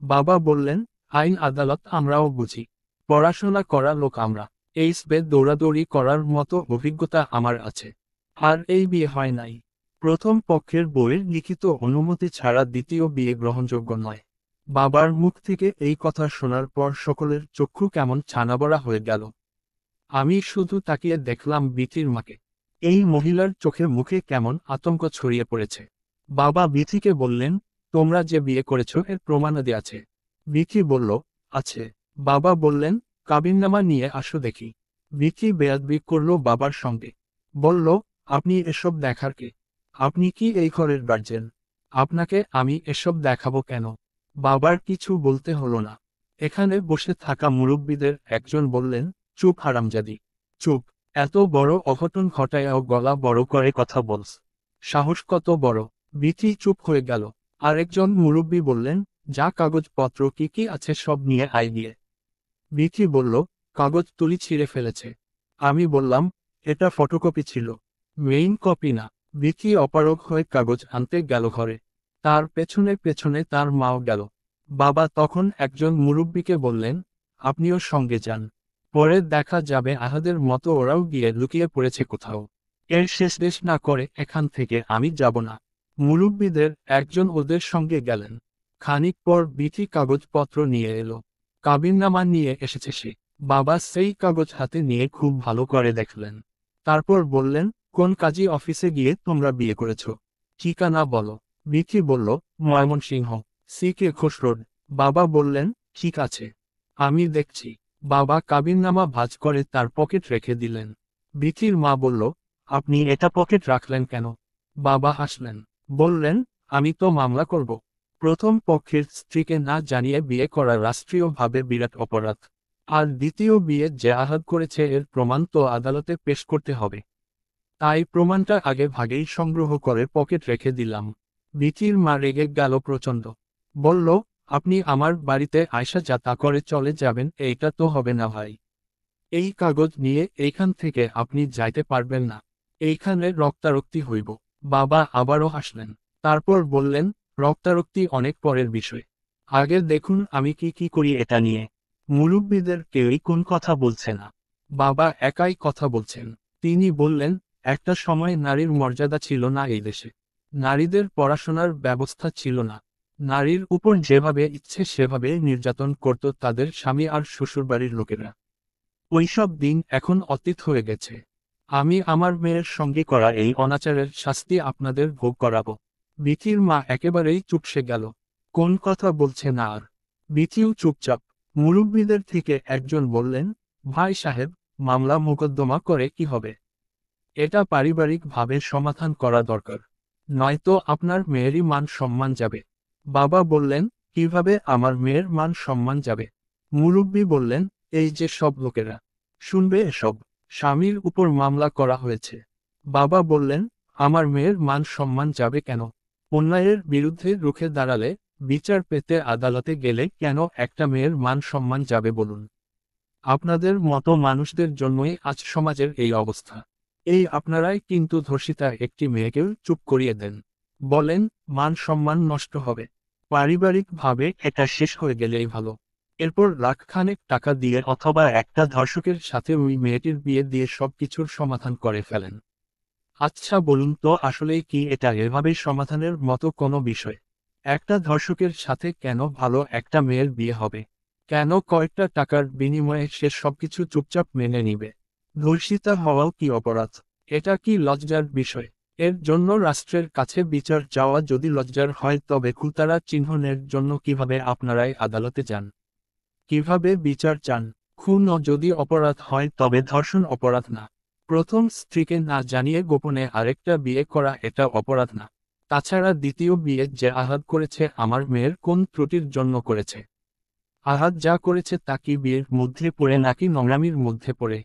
বাবা বললেন, আইন আদালত আমরাও বুঝি। পড়াশোনা করা লোক আমরা। এই স্পে দৌড়াদৌড়ি করার মতো অভিজ্ঞতা আমার আছে। আর এই বিয়ে হয় নাই। প্রথম পক্ষের বইয়ের লিখিত অনুমতি ছাড়া দ্বিতীয় বিয়ে গ্রহণযোগ্য নয়। বাবার মুখ থেকে এই কথা শোনার পর সকলের চক্ষু কেমন ছানাবড়া হয়ে গেল। আমি শুধু তাকিয়ে দেখলাম বিথির মাকে। এই মহিলার চোখে মুখে কেমন আতঙ্ক ছড়িয়ে পড়েছে। বাবা বিথিকে বললেন, তোমরা যে বিয়ে করেছ এর প্রমাণাদি আছে? বিথি বলল, আছে। বাবা বললেন, কাবিননামা নিয়ে আসো দেখি। বিথি বেয়াদবি করল বাবার সঙ্গে। বলল, আপনি এসব দেখার কে? আপনি কি এই ঘরের গার্জেন? আপনাকে আমি এসব দেখাবো কেন? বাবার কিছু বলতে হলো না। এখানে বসে থাকা মুরব্বীদের একজন বললেন, চুপ হারামজাদি, চুপ। এত বড় অঘটন ঘটায়ও গলা বড় করে কথা বলস, সাহস কত বড়? বিথি চুপ হয়ে গেল। আরেকজন মুরব্বী বললেন, যা কাগজপত্র কি কি আছে সব নিয়ে আয় গিয়ে। বিথি বলল, কাগজ তুলি ছিঁড়ে ফেলেছে। আমি বললাম, এটা ফটোকপি ছিল, মেইন কপি না। বিথি অপারগ হয়ে কাগজ আনতে গেল ঘরে। তার পেছনে পেছনে তার মাও গেল। বাবা তখন একজন মুরব্বীকে বললেন, আপনিও সঙ্গে যান। পরে দেখা যাবে আহাদের মতো ওরাও গিয়ে লুকিয়ে পড়েছে কোথাও। এর শেষ দেশ না করে এখান থেকে আমি যাব না। মুরব্বীদের একজন ওদের সঙ্গে গেলেন। খানিক পর বিথি কাগজপত্র নিয়ে এলো। কাবিননামা নিয়ে এসেছে সে। বাবা সেই কাগজ হাতে নিয়ে খুব ভালো করে দেখলেন। তারপর বললেন, কোন কাজী অফিসে গিয়ে তোমরা বিয়ে করেছ? ঠিকানা বলো। বিথি বলল, ময়মনসিংহ, সিকে ঘোষ রোড। বাবা বললেন, ঠিক আছে, আমি দেখছি। বাবা কাবিননামা ভাঁজ করে তার পকেট রেখে দিলেন। বিথির মা বলল, আপনি এটা পকেট রাখলেন কেন? বাবা হাসলেন, বললেন, আমি তো মামলা করব। প্রথম পক্ষের স্ত্রীকে না জানিয়ে বিয়ে করা রাষ্ট্রীয়ভাবে বিরাট অপরাধ। আর দ্বিতীয় বিয়ে যে আহাদ করেছে এর প্রমাণ তো আদালতে পেশ করতে হবে। তাই প্রমাণটা আগে ভাগেই সংগ্রহ করে পকেট রেখে দিলাম। বিথির মা রেগে গেল প্রচণ্ড। বলল, আপনি আমার বাড়িতে আয়সা যা তা করে চলে যাবেন এইটা তো হবে না ভাই। এই কাগজ নিয়ে এইখান থেকে আপনি যাইতে পারবেন না। এইখানে রক্তারক্তি হইব। বাবা আবারও হাসলেন। তারপর বললেন, রক্তারক্তি অনেক পরের বিষয়। আগে দেখুন আমি কি কি করি এটা নিয়ে। মুরব্বীদের কেউই কোন কথা বলছে না। বাবা একাই কথা বলছেন। তিনি বললেন, একটা সময় নারীর মর্যাদা ছিল না এই দেশে। নারীদের পড়াশোনার ব্যবস্থা ছিল না। নারীর উপর যেভাবে ইচ্ছে সেভাবে নির্যাতন করত তাদের স্বামী আর শ্বশুরবাড়ির লোকেরা। ওইসব দিন এখন অতীত হয়ে গেছে। আমি আমার মেয়ের সঙ্গে করা এই অনাচারের শাস্তি আপনাদের ভোগ করাবো। বিথির মা একেবারেই চুপসে গেল, কোন কথা বলছে না আর। বিথিও চুপচাপ। মুরব্বীদের থেকে একজন বললেন, ভাই সাহেব, মামলা মোকদ্দমা করে কি হবে? এটা পারিবারিকভাবে সমাধান করা দরকার, নয়তো আপনার মেয়েরই মান সম্মান যাবে। বাবা বললেন, কিভাবে আমার মেয়ের মান সম্মান যাবে? মুরব্বী বললেন, এই যে সব লোকেরা শুনবে এসব, স্বামীর উপর মামলা করা হয়েছে। বাবা বললেন, আমার মেয়ের মান সম্মান যাবে কেন? অন্যায়ের বিরুদ্ধে রুখে দাঁড়ালে, বিচার পেতে আদালতে গেলে কেন একটা মেয়ের মান সম্মান যাবে বলুন? আপনাদের মতো মানুষদের জন্যই আজ সমাজের এই অবস্থা। এই আপনারাই কিন্তু ধর্ষিতা একটি মেয়েকেও চুপ করিয়ে দেন, বলেন মান সম্মান নষ্ট হবে। পারিবারিকভাবে এটা শেষ হয়ে গেলেই ভালো। এরপর লাখখানেক টাকা দিয়ে অথবা একটা ধর্ষকের সাথে ওই মেয়েটির বিয়ে দিয়ে সবকিছুর সমাধান করে ফেলেন। আচ্ছা বলুন তো, আসলেই কি এটা এভাবে সমাধানের মতো কোনো বিষয়? একটা ধর্ষকের সাথে কেন ভালো একটা মেয়ের বিয়ে হবে? কেন কয়েকটা টাকার বিনিময়ে সে সবকিছু চুপচাপ মেনে নিবে? ধর্ষিতা হওয়াও কি অপরাধ? এটা কি লজ্জার বিষয়? এর জন্য রাষ্ট্রের কাছে বিচার চাওয়া যদি লজ্জার হয়, তবে খুলতারা চিহ্নের জন্য কিভাবে আপনারাই আদালতে যান? কিভাবে বিচার চান? খুনও যদি অপরাধ হয়, তবে ধর্ষণ অপরাধ না। প্রথম স্ত্রীকে না জানিয়ে গোপনে আরেকটা বিয়ে করা এটা অপরাধ না। তাছাড়া দ্বিতীয় বিয়ে যে আঘাত করেছে আমার মেয়ের কোন ত্রুটির জন্য করেছে? আঘাত যা করেছে তা কি বিয়ের মধ্যে পড়ে নাকি নোংরামির মধ্যে পড়ে?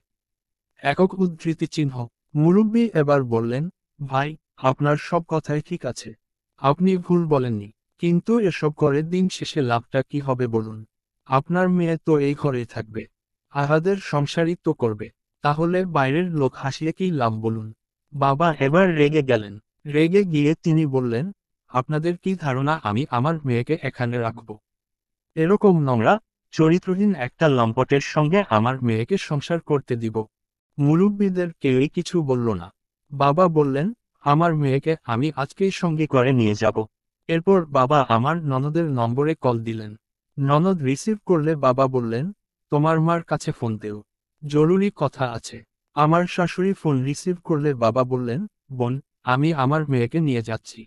একক উদ্ধৃতি চিহ্ন। মুরব্বী এবার বললেন, ভাই, আপনার সব কথাই ঠিক আছে, আপনি ভুল বলেননি। কিন্তু এসব করে দিন শেষে লাভটা কি হবে বলুন? আপনার মেয়ে তো এই ঘরেই থাকবে, আহাদের সংসারই তো করবে। তাহলে বাইরের লোক হাসিয়ে কি লাভ বলুন? বাবা এবার রেগে গেলেন। রেগে গিয়ে তিনি বললেন, আপনাদের কি ধারণা আমি আমার মেয়েকে এখানে রাখব? এরকম নোংরা, চরিত্রহীন একটা লম্পটের সঙ্গে আমার মেয়েকে সংসার করতে দিব? মুরব্বীদের কেউই কিছু বলল না। বাবা বললেন, আমার মেয়েকে আমি আজকেই সঙ্গে করে নিয়ে যাব। এরপর বাবা আমার ননদের নম্বরে কল দিলেন। ননদ রিসিভ করলে বাবা বললেন, তোমার মার কাছে ফোন দেও, জরুরি কথা আছে। আমার শাশুড়ি ফোন রিসিভ করলে বাবা বললেন, বোন, আমি আমার মেয়েকে নিয়ে যাচ্ছি।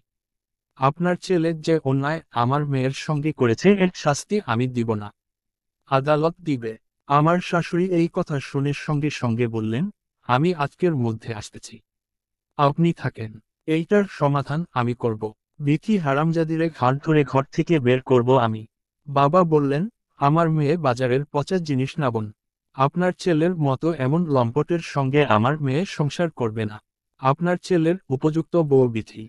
আপনার ছেলে যে অন্যায় আমার মেয়ের সঙ্গে করেছে এর শাস্তি আমি দিব না, আদালত দিবে। আমার শাশুড়ি এই কথা শুনে সঙ্গে সঙ্গে বললেন, আমি আজকের মধ্যে আসতেছি, আপনি থাকেন, এইটার সমাধান আমি করব। বিথি হারামজাদিরে ঘাড় ধরে ঘর থেকে বের করব আমি। বাবা বললেন, আমার মেয়ে বাজারের পচা জিনিস না বোন। আপনার ছেলের মতো এমন লম্পটের সঙ্গে আমার মেয়ে সংসার করবে না। আপনার ছেলের উপযুক্ত বউ বিথি,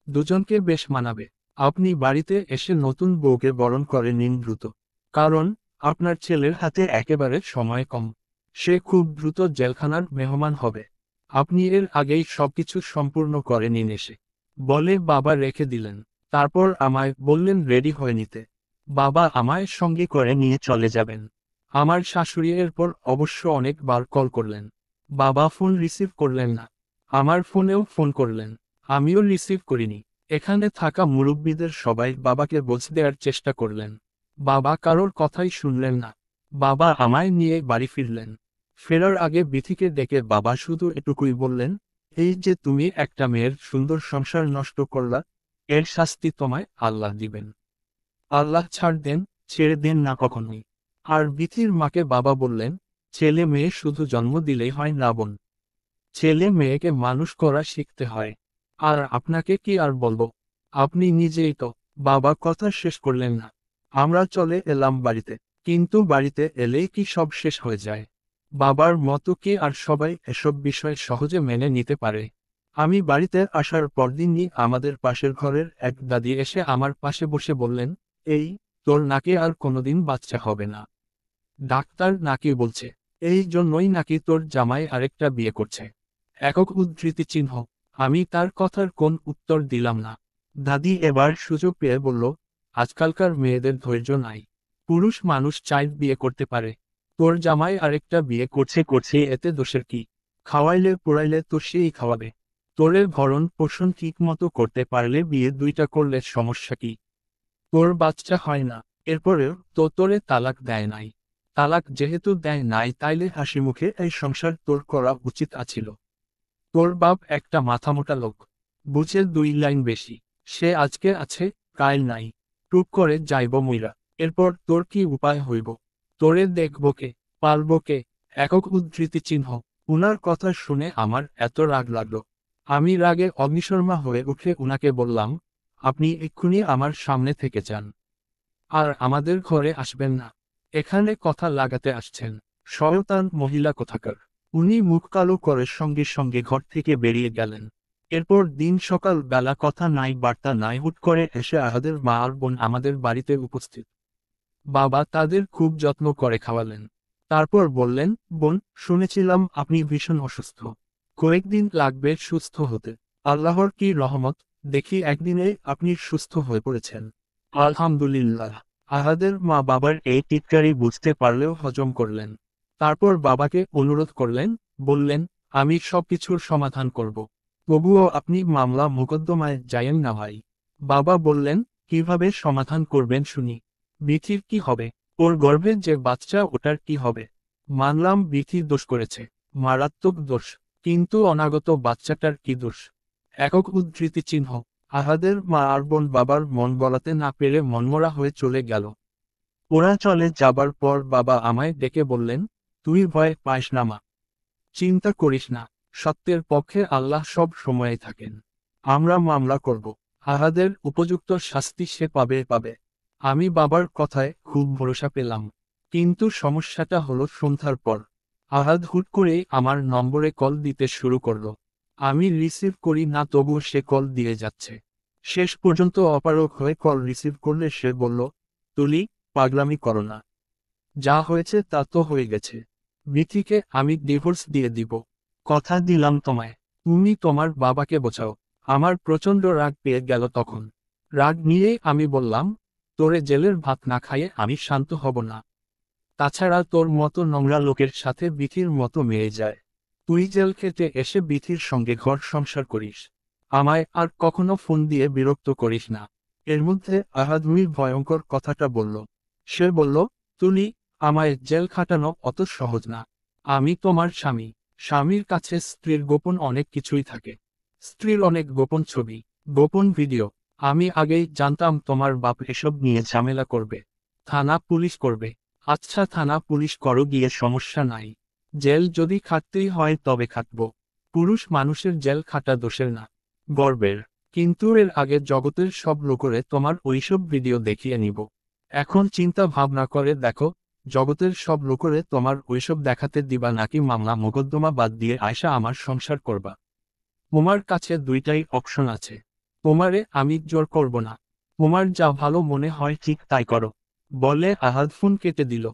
দুজনকে বেশ মানাবে। আপনি বাড়িতে এসে নতুন বউকে বরণ করে নিন দ্রুত, কারণ আপনার ছেলের হাতে একেবারে সময় কম। সে খুব দ্রুত জেলখানার মেহমান হবে। আপনি এর আগেই সবকিছু সম্পূর্ণ করে নিন এসে, বলে বাবা রেখে দিলেন। তারপর আমায় বললেন রেডি হয়ে নিতে। বাবা আমায় সঙ্গে করে নিয়ে চলে যাবেন। আমার শাশুড়ি এরপর অবশ্য অনেকবার কল করলেন। বাবা ফোন রিসিভ করলেন না। আমার ফোনেও ফোন করলেন, আমিও রিসিভ করিনি। এখানে থাকা মুরব্বীদের সবাই বাবাকে বোঝ দেওয়ার চেষ্টা করলেন। বাবা কারোর কথাই শুনলেন না। বাবা আমায় নিয়ে বাড়ি ফিরলেন। ফেরার আগে বিথিকে ডেকে বাবা শুধু এটুকুই বললেন, এই যে তুমি একটা মেয়ের সুন্দর সংসার নষ্ট করলা, এর শাস্তি তোমায় আল্লাহ দিবেন। আল্লাহ ছাড় দেন, ছেড়ে দেন না কখনোই। আর বিথির মাকে বাবা বললেন, ছেলে মেয়ে শুধু জন্ম দিলেই হয় না বোন, ছেলে মেয়েকে মানুষ করা শিখতে হয়। আর আপনাকে কি আর বলবো, আপনি নিজেই তো। বাবা কথা শেষ করলেন না। আমরা চলে এলাম বাড়িতে। কিন্তু বাড়িতে এলেই কি সব শেষ হয়ে যায়? বাবার মতো কি আর সবাই এসব বিষয় সহজে মেনে নিতে পারে? আমি বাড়িতে আসার পরদিনই আমাদের পাশের ঘরের এক দাদি এসে আমার পাশে বসে বললেন, এই, তোর নাকি আর কোনোদিন বাচ্চা হবে না। ডাক্তার নাকি বলছে, এই জন্যই নাকি তোর জামাই আরেকটা বিয়ে করছে। একক উদ্ধৃতি চিহ্ন। আমি তার কথার কোন উত্তর দিলাম না। দাদি এবার সুযোগ পেয়ে বলল, আজকালকার মেয়েদের ধৈর্য নাই। পুরুষ মানুষ চাই বিয়ে করতে পারে, তোর জামাই আরেকটা বিয়ে করছে এতে দোষের কি? খাওয়াইলে পোড়াইলে তো সেই খাওয়াবে। তোরে ভরণ পোষণ ঠিক মতো করতে পারলে বিয়ে দুইটা করলে সমস্যা কি? তোর বাচ্চা হয় না, এরপরেও তো তোরে তালাক দেয় নাই। তালাক যেহেতু দেয় নাই, তাইলে হাসি মুখে এই সংসার তোর করা উচিত আছিল। তোর বাপ একটা মাথামোটা লোক, বুঝে দুই লাইন বেশি। সে আজকে আছে, কাল নাই। টুক করে যাইব মুইরা। এরপর তোর কি উপায় হইব? তোরে দেখব কে, পালব কে? একক উদ্ধৃতি চিহ্ন। উনার কথা শুনে আমার এত রাগ লাগলো। আমি রাগে অগ্নিশর্মা হয়ে উঠে উনাকে বললাম, আপনি এক্ষুনি আমার সামনে থেকে যান। আর আমাদের ঘরে আসবেন না। এখানে কথা লাগাতে আসছেন। শয়তান মহিলা কোথাকার। উনি মুখ কালো করে সঙ্গে সঙ্গে ঘর থেকে বেরিয়ে গেলেন। এরপর দিন সকাল বেলা কথা নাই বার্তা নাই হুট করে এসে আহাদের মা আর বোন আমাদের বাড়িতে উপস্থিত। বাবা তাদের খুব যত্ন করে খাওয়ালেন। তারপর বললেন, বোন, শুনেছিলাম আপনি ভীষণ অসুস্থ। কয়েকদিন লাগবে সুস্থ হতে। আল্লাহর কি রহমত, দেখি একদিনে আপনি সুস্থ হয়ে পড়েছেন। আলহামদুলিল্লাহ। আহাদের মা বাবার এই টিটকারি বুঝতে পারলেও হজম করলেন। তারপর বাবাকে অনুরোধ করলেন, বললেন, আমি সবকিছুর সমাধান করব। তবুও আপনি মামলা মোকদ্দমায় যায়েন না ভাই। বাবা বললেন, কিভাবে সমাধান করবেন শুনি। বিথির কি হবে? ওর গর্ভে যে বাচ্চা ওটার কি হবে? মানলাম বিথি দোষ করেছে, মারাত্মক দোষ। কিন্তু অনাগত বাচ্চাটার কি দোষ? একক উদ্ধৃতি চিহ্ন। আহাদের মা আর বোন বাবার মন গলাতে না পেরে মনমরা হয়ে চলে গেল। ওরা চলে যাবার পর বাবা আমায় ডেকে বললেন, তুই ভয় পাস না মা। চিন্তা করিস না। সত্যের পক্ষে আল্লাহ সব সময়ে থাকেন। আমরা মামলা করব। আহাদের উপযুক্ত শাস্তি সে পাবে। আমি বাবার কথায় খুব ভরসা পেলাম। কিন্তু সমস্যাটা হলো সন্ধ্যার পর আহাদ হুট করেই আমার নম্বরে কল দিতে শুরু করলো। আমি রিসিভ করি না, তবুও সে কল দিয়ে যাচ্ছে। শেষ পর্যন্ত অপারগ হয়ে কল রিসিভ করলে সে বলল, তুলি, পাগলামি করো না। যা হয়েছে তা তো হয়ে গেছে। বিথিকে আমি ডিভোর্স দিয়ে দিব। কথা দিলাম তোমায়। তুমি তোমার বাবাকে বোঝাও। আমার প্রচণ্ড রাগ পেয়ে গেল তখন। রাগ নিয়েই আমি বললাম, তোরে জেলের ভাত না খাইয়ে আমি শান্ত হব না। তাছাড়া তোর মতো নোংরা লোকের সাথে বিথির মতো মেয়ে যায়। তুই জেল খেতে এসে বিথির সঙ্গে ঘর সংসার করিস। আমায় আর কখনো ফোন দিয়ে বিরক্ত করিস না। এর মধ্যে আহাদুই ভয়ঙ্কর কথাটা বলল। সে বলল, তুলি, আমায় জেল খাটানো অত সহজ না। আমি তোমার স্বামী। স্বামীর কাছে স্ত্রীর গোপন অনেক কিছুই থাকে। স্ত্রীর অনেক গোপন ছবি, গোপন ভিডিও। আমি আগেই জানতাম তোমার বাপ এসব নিয়ে ঝামেলা করবে, থানা পুলিশ করবে। আচ্ছা, থানা পুলিশ করো গিয়ে, সমস্যা নাই। জেল যদি খাটতেই হয় তবে খাটব। পুরুষ মানুষের জেল খাটা দোষের না, গর্বের। কিন্তু এর আগে জগতের সব লোকরে তোমার ওইসব ভিডিও দেখিয়ে নিব। এখন চিন্তা ভাবনা করে দেখো, জগতের সব লোকরে তোমার ওইসব দেখাতে দিবা নাকি মামলা মোকদ্দমা বাদ দিয়ে আয়সা আমার সংসার করবা। তোমার কাছে দুইটাই অপশন আছে। তোমারে আমি জোর করব না। তোমার যা ভালো মনে হয় ঠিক তাই করো, বলে আহাদ ফোন কেটে দিল।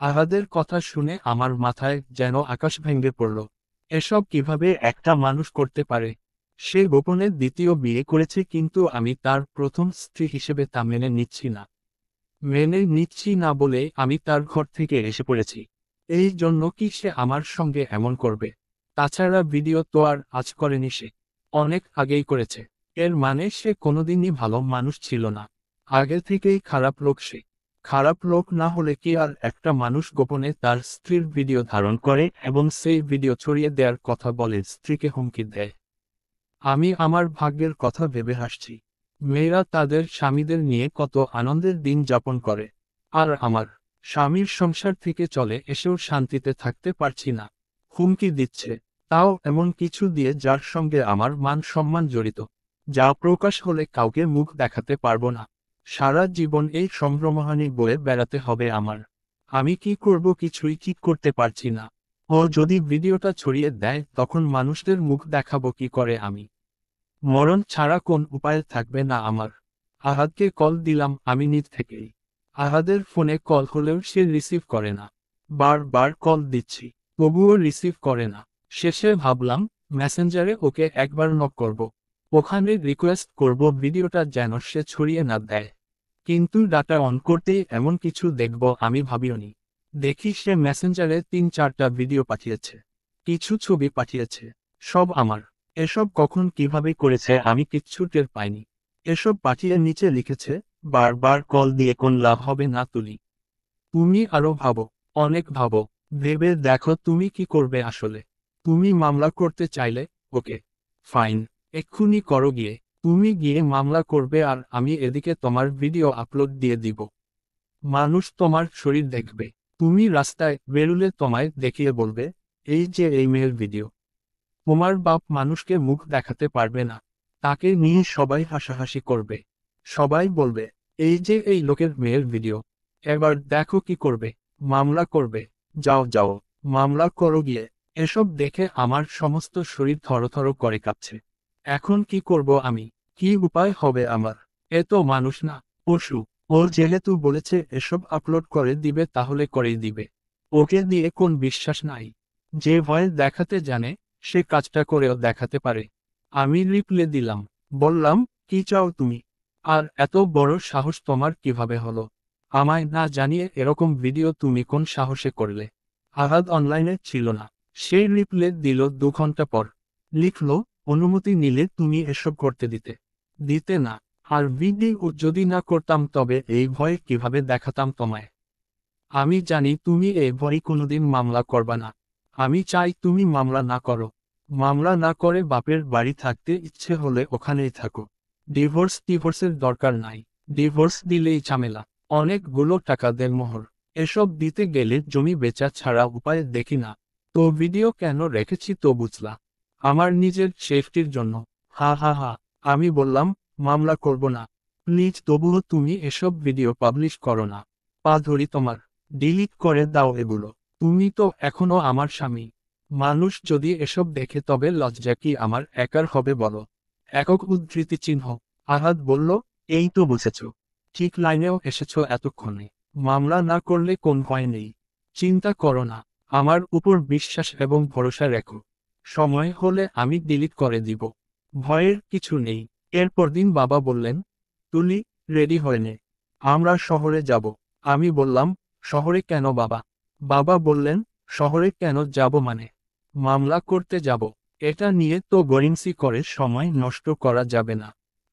আহাদের কথা শুনে আমার মাথায় যেন আকাশ ভেঙে পড়ল। এসব কিভাবে একটা মানুষ করতে পারে? সে গোপনে দ্বিতীয় বিয়ে করেছে, কিন্তু আমি তার প্রথম স্ত্রী হিসেবে তা মেনে নিচ্ছি না। মেনে নিচ্ছি না বলে আমি তার ঘর থেকে এসে পড়েছি। এই জন্য কি সে আমার সঙ্গে এমন করবে? তাছাড়া ভিডিও তো আর আজ করেনি সে, অনেক আগেই করেছে। এর মানে সে কোনোদিনই ভালো মানুষ ছিল না। আগে থেকেই খারাপ লোক সে। খারাপ লোক না হলে কি আর একটা মানুষ গোপনে তার স্ত্রীর ভিডিও ধারণ করে এবং সেই ভিডিও ছড়িয়ে দেওয়ার কথা বলে স্ত্রীকে হুমকি দেয়? আমি আমার ভাগ্যের কথা ভেবে হাসছি। মেয়েরা তাদের স্বামীদের নিয়ে কত আনন্দের দিন যাপন করে। আর আমার স্বামীর সংসার থেকে চলে এসেও শান্তিতে থাকতে পারছি না। হুমকি দিচ্ছে, তাও এমন কিছু দিয়ে যার সঙ্গে আমার মান সম্মান জড়িত, যা প্রকাশ হলে কাউকে মুখ দেখাতে পারবো না। সারা জীবন এই সম্ভ্রমহানি বয়ে বেড়াতে হবে আমার। আমি কি করব কিছুই ঠিক করতে পারছি না। ও যদি ভিডিওটা ছড়িয়ে দেয় তখন মানুষদের মুখ দেখাবো কি করে আমি? মরণ ছাড়া কোন উপায় থাকবে না আমার। আহাদকে কল দিলাম আমি নিজ থেকেই। আহাদের ফোনে কল হলেও সে রিসিভ করে না। বারবার কল দিচ্ছি, তবুও রিসিভ করে না। শেষে ভাবলাম মেসেঞ্জারে ওকে একবার নক করব। ওখানে রিকোয়েস্ট করব ভিডিওটা যেন সে ছড়িয়ে না দেয়। কিন্তু ডাটা অন করতেই এমন কিছু দেখব আমি ভাবিওনি। দেখি সে মেসেঞ্জারে 3-4টা ভিডিও পাঠিয়েছে, কিছু ছবি পাঠিয়েছে, সব আমার। এসব কখন কিভাবে করেছে আমি কিচ্ছু টের পাইনি। এসব পাঠিয়ে নিচে লিখেছে, বারবার কল দিয়ে কোন লাভ হবে না তুলি। তুমি আরো ভাবো, অনেক ভাবো। ভেবে দেখো তুমি কি করবে আসলে। তুমি মামলা করতে চাইলে, ওকে, ফাইন, এক্ষুনি করো গিয়ে। তুমি গিয়ে মামলা করবে আর আমি এদিকে তোমার ভিডিও আপলোড দিয়ে দিব। মানুষ তোমার শরীর দেখবে। তুমি রাস্তায় বেরুলে তোমায় দেখিয়ে বলবে, এই যে এই মেয়ের ভিডিও। তোমার বাপ মানুষকে মুখ দেখাতে পারবে না, তাকে নিয়ে সবাই হাসাহাসি করবে। সবাই বলবে, এই যে এই লোকের মেয়ের ভিডিও। এবার দেখো কি করবে, মামলা করবে। যাও যাও, মামলা করো গিয়ে। এসব দেখে আমার সমস্ত শরীর থরথর করে কাঁপছে। এখন কি করব আমি? কি উপায় হবে আমার? এ তো মানুষ না, পশু। ও যেহেতু বলেছে এসব আপলোড করে দিবে তাহলে করেই দিবে। ওকে দিয়ে কোন বিশ্বাস নাই। যে ভয় দেখাতে জানে সে কাজটা করেও দেখাতে পারে। আমি রিপ্লে দিলাম, বললাম, কি চাও তুমি? আর এত বড় সাহস তোমার কিভাবে হলো? আমায় না জানিয়ে এরকম ভিডিও তুমি কোন সাহসে করলে? আহাদ অনলাইনে ছিল না। সেই রিপ্লে দিল 2 ঘন্টা পর। লিখল, অনুমতি নিলে তুমি এসব করতে দিতে। দিতে না। আর ভিডিও যদি না করতাম তবে এই ভয় কিভাবে দেখাতাম তোমায়? আমি জানি তুমি এ ভয় কোনোদিন মামলা করবা না। আমি চাই তুমি মামলা না করো। মামলা না করে বাপের বাড়ি থাকতে ইচ্ছে হলে ওখানেই থাকো। ডিভোর্সের দরকার নাই। ডিভোর্স দিলেই ঝামেলা। অনেকগুলো টাকা দেনমোহর। এসব দিতে গেলে জমি বেচা ছাড়া উপায় দেখি না। তো ভিডিও কেন রেখেছি তো বুঝলা? আমার নিজের সেফটির জন্য। হা হা হা। আমি বললাম, মামলা করব না। প্লিজ তবুও তুমি এসব ভিডিও পাবলিশ করো না। পা ধরি তোমার। ডিলিট করে দাও এগুলো। তুমি তো এখনো আমার স্বামী। মানুষ যদি এসব দেখে তবে লজ্জা কি আমার একার হবে বলো? একক উদ্ধৃতি চিহ্ন। আহাদ বলল, এই তো বুঝেছ। ঠিক লাইনেও এসেছ এতক্ষণে। মামলা না করলে কোন ভয় নেই। চিন্তা করো না। আমার উপর বিশ্বাস এবং ভরসা রেখো। সময় হলে আমি ডিলিট করে দিব। ভয়ের কিছু নেই। এরপর দিন বাবা বললেন, তুলি, রেডি হয়ে নে। আমরা শহরে যাব। আমি বললাম, শহরে কেন বাবা? বাবা বললেন, শহরে কেন যাব মানে? মামলা করতে যাব। এটা নিয়ে তো গরিমসি করে সময় নষ্ট করা যাবে না।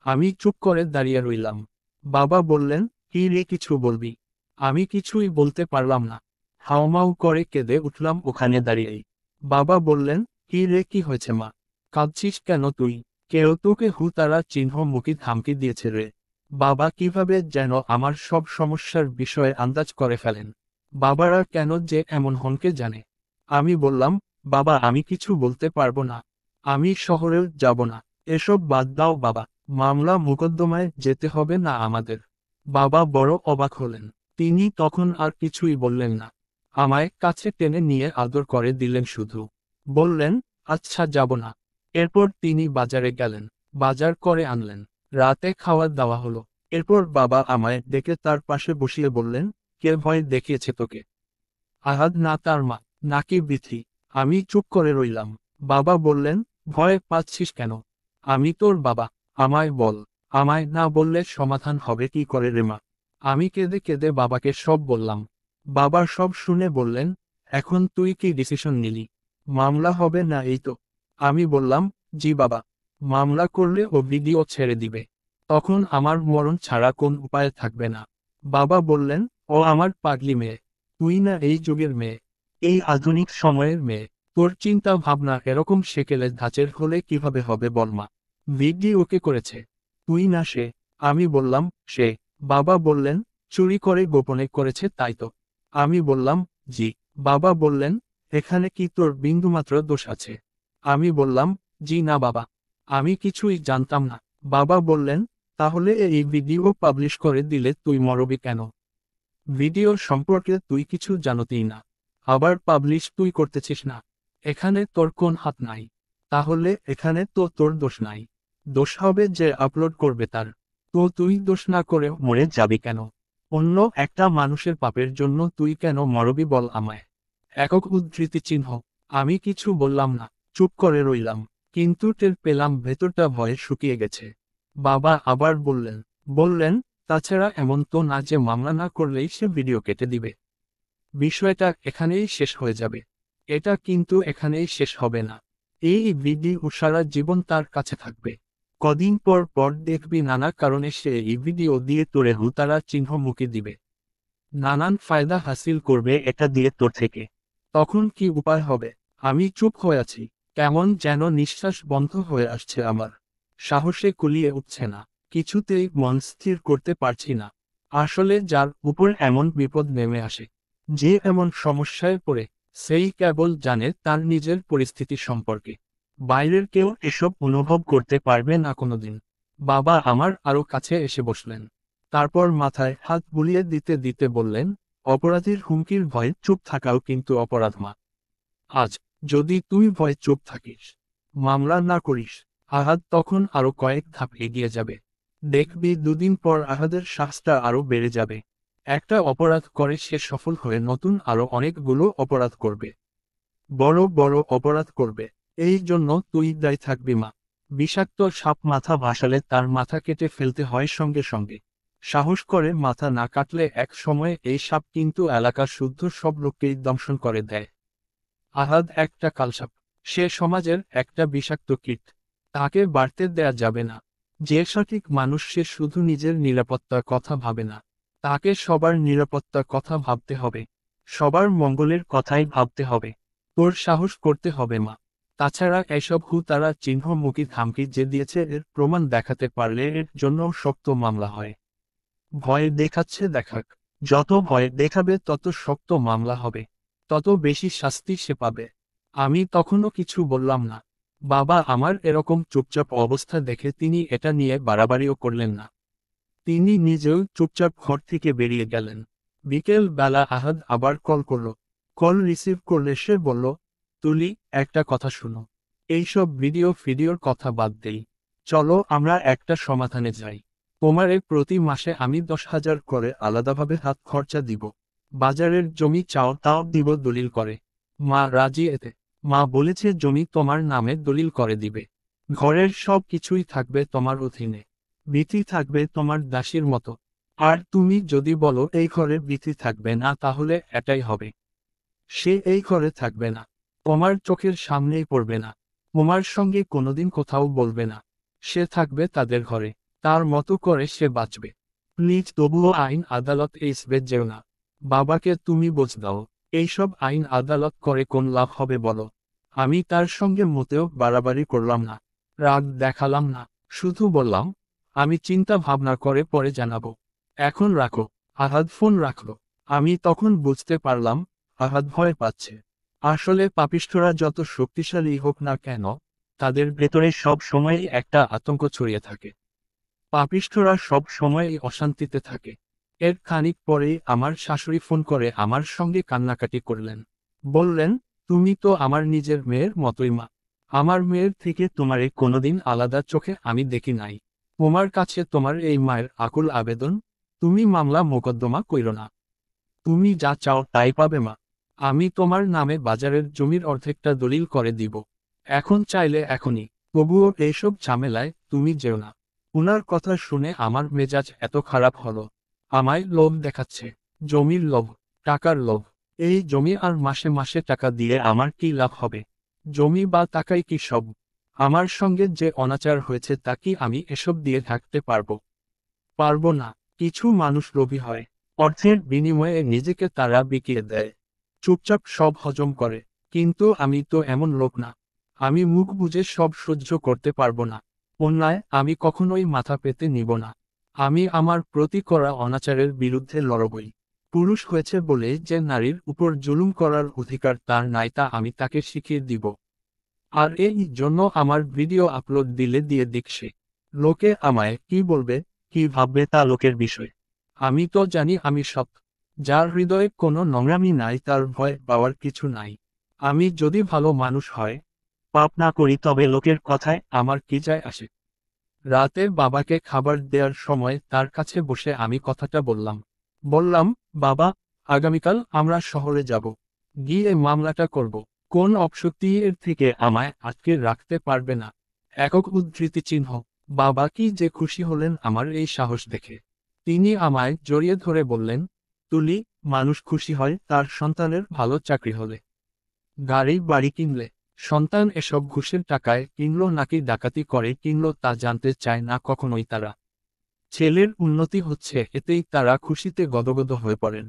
আমি চুপ করে দাঁড়িয়ে রইলাম। বাবা বললেন, কি রে, কিছু বলবি? আমি কিছুই বলতে পারলাম না। হাউমাউ করে কেঁদে উঠলাম ওখানে দাঁড়িয়েই। বাবা বললেন, কি রে, কি হয়েছে মা? কাঁদছিস কেন তুই? কেউ তোকে হুতারা চিহ্ন মুখী থামকি দিয়েছে রে। বাবা কিভাবে যেন আমার সব সমস্যার বিষয়ে আন্দাজ করে ফেলেন। বাবারা কেন যে এমন হনকে জানে। আমি বললাম, বাবা আমি কিছু বলতে পারবো না। আমি শহরেও যাব না। এসব বাদ দাও বাবা। মামলা মোকদ্দমায় যেতে হবে না আমাদের। বাবা বড় অবাক হলেন। তিনি তখন আর কিছুই বললেন না। আমায় কাছে টেনে নিয়ে আদর করে দিলেন শুধু। বললেন, আচ্ছা যাব না। এরপর তিনি বাজারে গেলেন। বাজার করে আনলেন। রাতে খাওয়া দাওয়া হলো। এরপর বাবা আমায় ডেকে তার পাশে বসিয়ে বললেন, কে ভয় দেখিয়েছে তোকে? আহাদ না তার মা, নাকি বিথি? আমি চুপ করে রইলাম। বাবা বললেন, ভয় পাচ্ছিস কেন? আমি তোর বাবা। আমায় বল। আমায় না বললে সমাধান হবে কি করে রে মা? আমি কেঁদে কেঁদে বাবাকে সব বললাম। বাবা সব শুনে বললেন, এখন তুই কি ডিসিশন নিলি? মামলা হবে না এই তো? আমি বললাম, জি বাবা। মামলা করলে ও ভিডিও ছেড়ে দিবে। তখন আমার মরণ ছাড়া কোন উপায় থাকবে না। বাবা বললেন, ও আমার পাগলি মেয়ে। তুই না এই যুগের মেয়ে, এই আধুনিক সময়ের মেয়ে। তোর চিন্তা ভাবনা এরকম সেকেলে ধাঁচের হলে কিভাবে হবে বলমা? ভিডিও ওকে করেছে, তুই না সে। আমি বললাম, সে। বাবা বললেন, চুরি করে গোপনে করেছে তাই তো? আমি বললাম, জি। বাবা বললেন, এখানে কি তোর বিন্দুমাত্র দোষ আছে? আমি বললাম, জি না বাবা। আমি কিছুই জানতাম না। বাবা বললেন, তাহলে এই ভিডিও পাবলিশ করে দিলে তুই মরবি কেন? ভিডিও সম্পর্কে তুই কিছু জানতেই না। আবার পাবলিশ তুই করতেছিস না। এখানে তোর কোন হাত নাই? তাহলে এখানে তো তোর দোষ নাই। দোষ হবে যে আপলোড করবে তার। তো তুই দোষ না করে মরে যাবি কেন? অন্য একটা মানুষের পাপের জন্য তুই কেন মরবি বল আমায়? একক উদ্ধৃতি চিহ্ন। আমি কিছু বললাম না, চুপ করে রইলাম। কিন্তু টের পেলাম ভেতরটা ভয়ে শুকিয়ে গেছে। বাবা আবার বললেন, তাছাড়া এমন তো না যে মামলা না করলেই সে ভিডিও কেটে দিবে। বিষয়টা এখানেই শেষ হয়ে যাবে। এটা কিন্তু এখানেই শেষ হবে না। এই ভিডিও সারা জীবন তার কাছে থাকবে। কদিন পর পর দেখবি নানা কারণে সে এই ভিডিও দিয়ে তোরে হুতারা চিহ্ন মুখে দিবে। নানান ফায়দা হাসিল করবে এটা দিয়ে তোর থেকে। তখন কি উপায় হবে? আমি চুপ হয়ে আছি। কেমন যেন নিঃশ্বাস বন্ধ হয়ে আসছে আমার। সাহসে কুলিয়ে উঠছে না, কিছুতেই মন স্থির করতে পারছি না। আসলে যার উপর এমন বিপদ নেমে আসে, যে এমন সমস্যায় পড়ে, সেই কেবল জানে তার নিজের পরিস্থিতি সম্পর্কে। বাইরের কেউ এসব অনুভব করতে পারবে না কোনোদিন। বাবা আমার আরো কাছে এসে বসলেন। তারপর মাথায় হাত বুলিয়ে দিতে দিতে বললেন, অপরাধীর হুমকির ভয়ে চুপ থাকাও কিন্তু অপরাধ মা। আজ যদি তুই ভয়ে চুপ থাকিস, মামলা না করিস, আহাদ তখন আরো কয়েক ধাপ এগিয়ে যাবে। দেখবি দুদিন পর আহাদের সাহসটা আরো বেড়ে যাবে। একটা অপরাধ করে সে সফল হয়ে নতুন আরো অনেকগুলো অপরাধ করবে, বড় বড় অপরাধ করবে। এই জন্য তুই দায়ী থাকবি মা। বিষাক্ত সাপ মাথা ভাসালে তার মাথা কেটে ফেলতে হয় সঙ্গে সঙ্গে। সাহস করে মাথা না কাটলে এক সময়ে এই সাপ কিন্তু এলাকার শুদ্ধ সব লোককেই দংশন করে দেয়। আহাদ একটা কালসাপ, সে সমাজের একটা বিষাক্ত কীট। তাকে বাড়তে দেয়া যাবে না। যে সঠিক মানুষ সে শুধু নিজের নিরাপত্তার কথা ভাবে না, তাকে সবার নিরাপত্তার কথা ভাবতে হবে। সবার মঙ্গলের কথাই ভাবতে হবে। তোর সাহস করতে হবে মা। তাছাড়া এসব তারা চিহ্ন মুখী ধামকি যে দিয়েছে এর প্রমাণ দেখাতে পারলে এর জন্য শক্ত মামলা হয়। ভয় দেখাচ্ছে দেখাক, যত ভয় দেখাবে তত শক্ত মামলা হবে, তত বেশি শাস্তি সে পাবে। আমি তখনও কিছু বললাম না। বাবা আমার এরকম চুপচাপ অবস্থা দেখে তিনি এটা নিয়ে বাড়াবাড়িও করলেন না। তিনি নিজেও চুপচাপ ঘর থেকে বেরিয়ে গেলেন। বিকেল বেলা আহাদ আবার কল করল। কল রিসিভ করলে সে বলল, তুলি, একটা কথা শুনো। এইসব ভিডিওর কথা বাদ দেই। চলো আমরা একটা সমাধানে যাই। তোমারে প্রতি মাসে আমি 10,000 করে আলাদাভাবে হাত খরচা দিব। বাজারের জমি চাও তাও দিব দলিল করে। মা রাজি এতে। মা বলেছে জমি তোমার নামে দলিল করে দিবে। ঘরের সব কিছুই থাকবে তোমার অধীনে। বিথি থাকবে তোমার দাসীর মতো। আর তুমি যদি বলো এই ঘরে বিথি থাকবে না তাহলে এটাই হবে। সে এই ঘরে থাকবে না। তোমার চোখের সামনেই পড়বে না। তোমার সঙ্গে কোনোদিন কোথাও বলবে না। সে থাকবে তাদের ঘরে। তার মতো করে সে বাঁচবে। প্লিজ তবুও আইন আদালত এই স্বেদ যেও না। বাবাকে তুমি বোঝ দাও। এইসব আইন আদালত করে কোন লাভ হবে বলো। আমি তার সঙ্গে মোটেও বাড়াবাড়ি করলাম না। রাগ দেখালাম না। শুধু বললাম, আমি চিন্তা ভাবনা করে পরে জানাবো। এখন রাখো। আহাদ ফোন রাখলো। আমি তখন বুঝতে পারলাম, আহাদ ভয় পাচ্ছে। আসলে পাপিষ্ঠরা যত শক্তিশালী হোক না কেন, তাদের ভেতরে সব সময়ই একটা আতঙ্ক ছড়িয়ে থাকে। পাপিষ্ঠরা সব সময়ই অশান্তিতে থাকে। এর খানিক পরেই আমার শাশুড়ি ফোন করে আমার সঙ্গে কান্নাকাটি করলেন। বললেন, তুমি তো আমার নিজের মেয়ের মতোই মা। আমার মেয়ের থেকে তোমারে কোনোদিন আলাদা চোখে আমি দেখি নাই। তোমার কাছে তোমার এই মায়ের আকুল আবেদন, তুমি মামলা মোকদ্দমা কইরো না। তুমি যা চাও তাই পাবে মা। আমি তোমার নামে বাজারের জমির অর্ধেকটা দলিল করে দিব। এখন চাইলে এখনই। তবুও এইসব ঝামেলায় তুমি যেও না। উনার কথা শুনে আমার মেজাজ এত খারাপ হলো। আমায় লোভ দেখাচ্ছে। জমির লোভ, টাকার লোভ। এই জমি আর মাসে মাসে টাকা দিয়ে আমার কি লাভ হবে? জমি বা টাকাই কি সব? আমার সঙ্গে যে অনাচার হয়েছে তা কি আমি এসব দিয়ে থাকতে পারবো? পারবো না। কিছু মানুষ লোভী হয়। অর্থের বিনিময়ে নিজেকে তারা বিকিয়ে দেয়। চুপচাপ সব হজম করে। কিন্তু আমি তো এমন লোক না। আমি মুখ বুজে সব সহ্য করতে পারবো না। অন্যায় আমি কখনোই মাথা পেতে নিব না। আমি আমার প্রতি করা অনাচারের বিরুদ্ধে লড়বই। পুরুষ হয়েছে বলে যে নারীর উপর জুলুম করার অধিকার তার নাই তা আমি তাকে শিখিয়ে দিব। আর এই জন্য আমার ভিডিও আপলোড দিলে দিয়ে দেখছে। লোকে আমায় কি বলবে, কি ভাববে তা লোকের বিষয়। আমি তো জানি আমি সৎ। যার হৃদয়ে কোনো নোংরামি নাই তার ভয় পাওয়ার কিছু নাই। আমি যদি ভালো মানুষ হয়, পাপ না করি তবে লোকের কথায় আমার কি যায় আসে। রাতে বাবাকে খাবার দেওয়ার সময় তার কাছে বসে আমি কথাটা বললাম। বললাম, বাবা, আগামীকাল আমরা শহরে যাব। গিয়ে মামলাটা করব। কোন অপশক্তি এর থেকে আমায় আটকে রাখতে পারবে না। একক উদ্ধৃতি চিহ্ন। বাবা কি যে খুশি হলেন আমার এই সাহস দেখে। তিনি আমায় জড়িয়ে ধরে বললেন, তুলি, মানুষ খুশি হয় তার সন্তানের ভালো চাকরি হলে, গাড়ি বাড়ি কিনলে। সন্তান এসব ঘুষের টাকায় কিনলো নাকি ডাকাতি করে কিনলো তা জানতে চায় না কখনোই তারা। ছেলের উন্নতি হচ্ছে এতেই তারা খুশিতে গদগদ হয়ে পড়েন,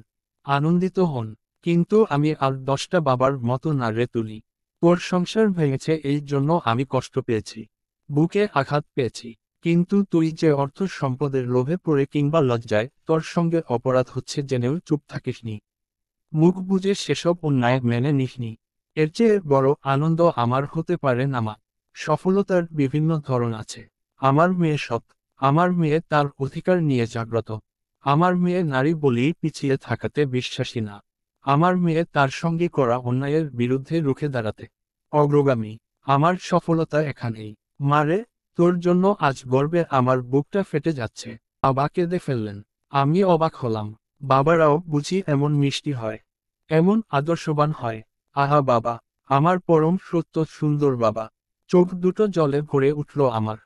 আনন্দিত হন। কিন্তু আমি আর 10টা বাবার মতো না রে তুলি। তোর সংসার ভেঙেছে এই জন্য আমি কষ্ট পেয়েছি। বুকে আঘাত পেয়েছি, কিন্তু তুই যে অর্থ সম্পদের লোভে পড়ে কিংবা লজ্জায় তোর সঙ্গে অপরাধ হচ্ছে জেনেও চুপ থাকিসনি, মুখ বুজে সেসব অন্যায় মেনে নিসনি। এর চেয়ে বড় আনন্দ আমার হতে পারে না মা। সফলতার বিভিন্ন ধরন আছে। আমার মেয়ে সৎ, আমার মেয়ে তার অধিকার নিয়ে জাগ্রত, আমার মেয়ে নারী বলেই পিছিয়ে থাকাতে বিশ্বাসী না, আমার মেয়ে তার সঙ্গে করা অন্যায়ের বিরুদ্ধে রুখে দাঁড়াতে অগ্রগামী। আমার সফলতা এখানেই। মারে, তোর জন্য আজ গর্বে আমার বুকটা ফেটে যাচ্ছে। বাবা কেঁদে ফেললেন। আমি অবাক হলাম। বাবারাও বুঝি এমন মিষ্টি হয়, এমন আদর্শবান হয়। আহা বাবা, আমার পরম সত্য সুন্দর বাবা। চোখ দুটো জলে ভরে উঠল আমার।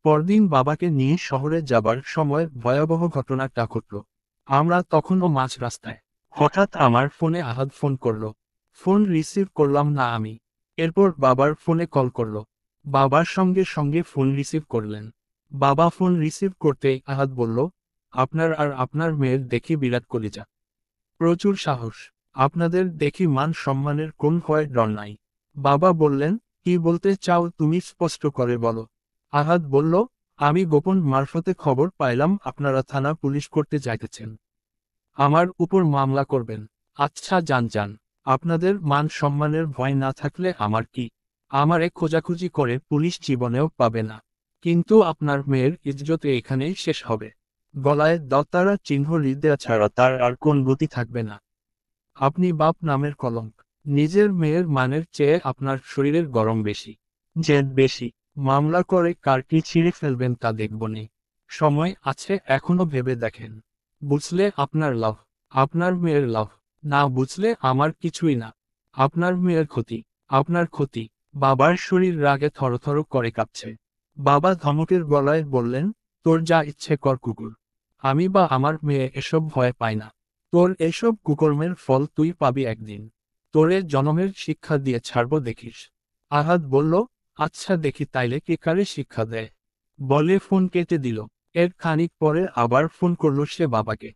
পরদিন বাবাকে নিয়ে শহরে যাবার সময় ভয়াবহ ঘটনাটা ঘটল। আমরা তখনও মাঝ রাস্তায়। হঠাৎ আমার ফোনে আহাদ ফোন করল। ফোন রিসিভ করলাম না আমি। এরপর বাবার ফোনে কল করল। বাবার সঙ্গে সঙ্গে ফোন রিসিভ করলেন। বাবা ফোন রিসিভ করতেই আহাদ বলল, আপনার আর আপনার মেয়ের দেখি বিরাট কলিজা, প্রচুর সাহস, আপনাদের দেখি মান সম্মানের কোন ভয় ডর নাই। বাবা বললেন, কি বলতে চাও তুমি স্পষ্ট করে বলো। আহাদ বলল, আমি গোপন মারফতে খবর পাইলাম আপনারা থানা পুলিশ করতে যাইতেছেন, আমার উপর মামলা করবেন। আচ্ছা যান যান, আপনাদের মান সম্মানের ভয় না থাকলে আমার কি, আমারে খোঁজাখুঁজি করে পুলিশ জীবনেও পাবে না, কিন্তু আপনার মেয়ের ইজ্জত এখানেই শেষ হবে। গলায় দতারা চিহ্ন হৃদয় ছাড়া তার আর কোন গতি থাকবে না। আপনি বাপ নামের কলঙ্ক। নিজের মেয়ের মানের চেয়ে আপনার শরীরের গরম বেশি, জেদ বেশি। মামলা করে কার কি ছিঁড়ে ফেলবেন তা দেখবনি। সময় আছে, এখনো ভেবে দেখেন। বুঝলে আপনার লাভ, আপনার মেয়ের লাভ, না বুঝলে আমার কিছুই না। আপনার মেয়ের ক্ষতি, আপনার ক্ষতি। বাবার শরীর রাগে থরথর করে কাঁপছে। বাবা ধমকের গলায় বললেন, তোর যা ইচ্ছে কর কুকুর, আমি বা আমার মেয়ে এসব ভয় পাই না। তোর এসব কুকর্মের ফল তুই পাবি একদিন। তোরে জনমের শিক্ষা দিয়ে ছাড়ব দেখিস। আহাদ বলল, আচ্ছা দেখি তাইলে কে কারে শিক্ষা দেয়। বলে ফোন কেটে দিল। এর খানিক পরে আবার ফোন করল সে বাবাকে।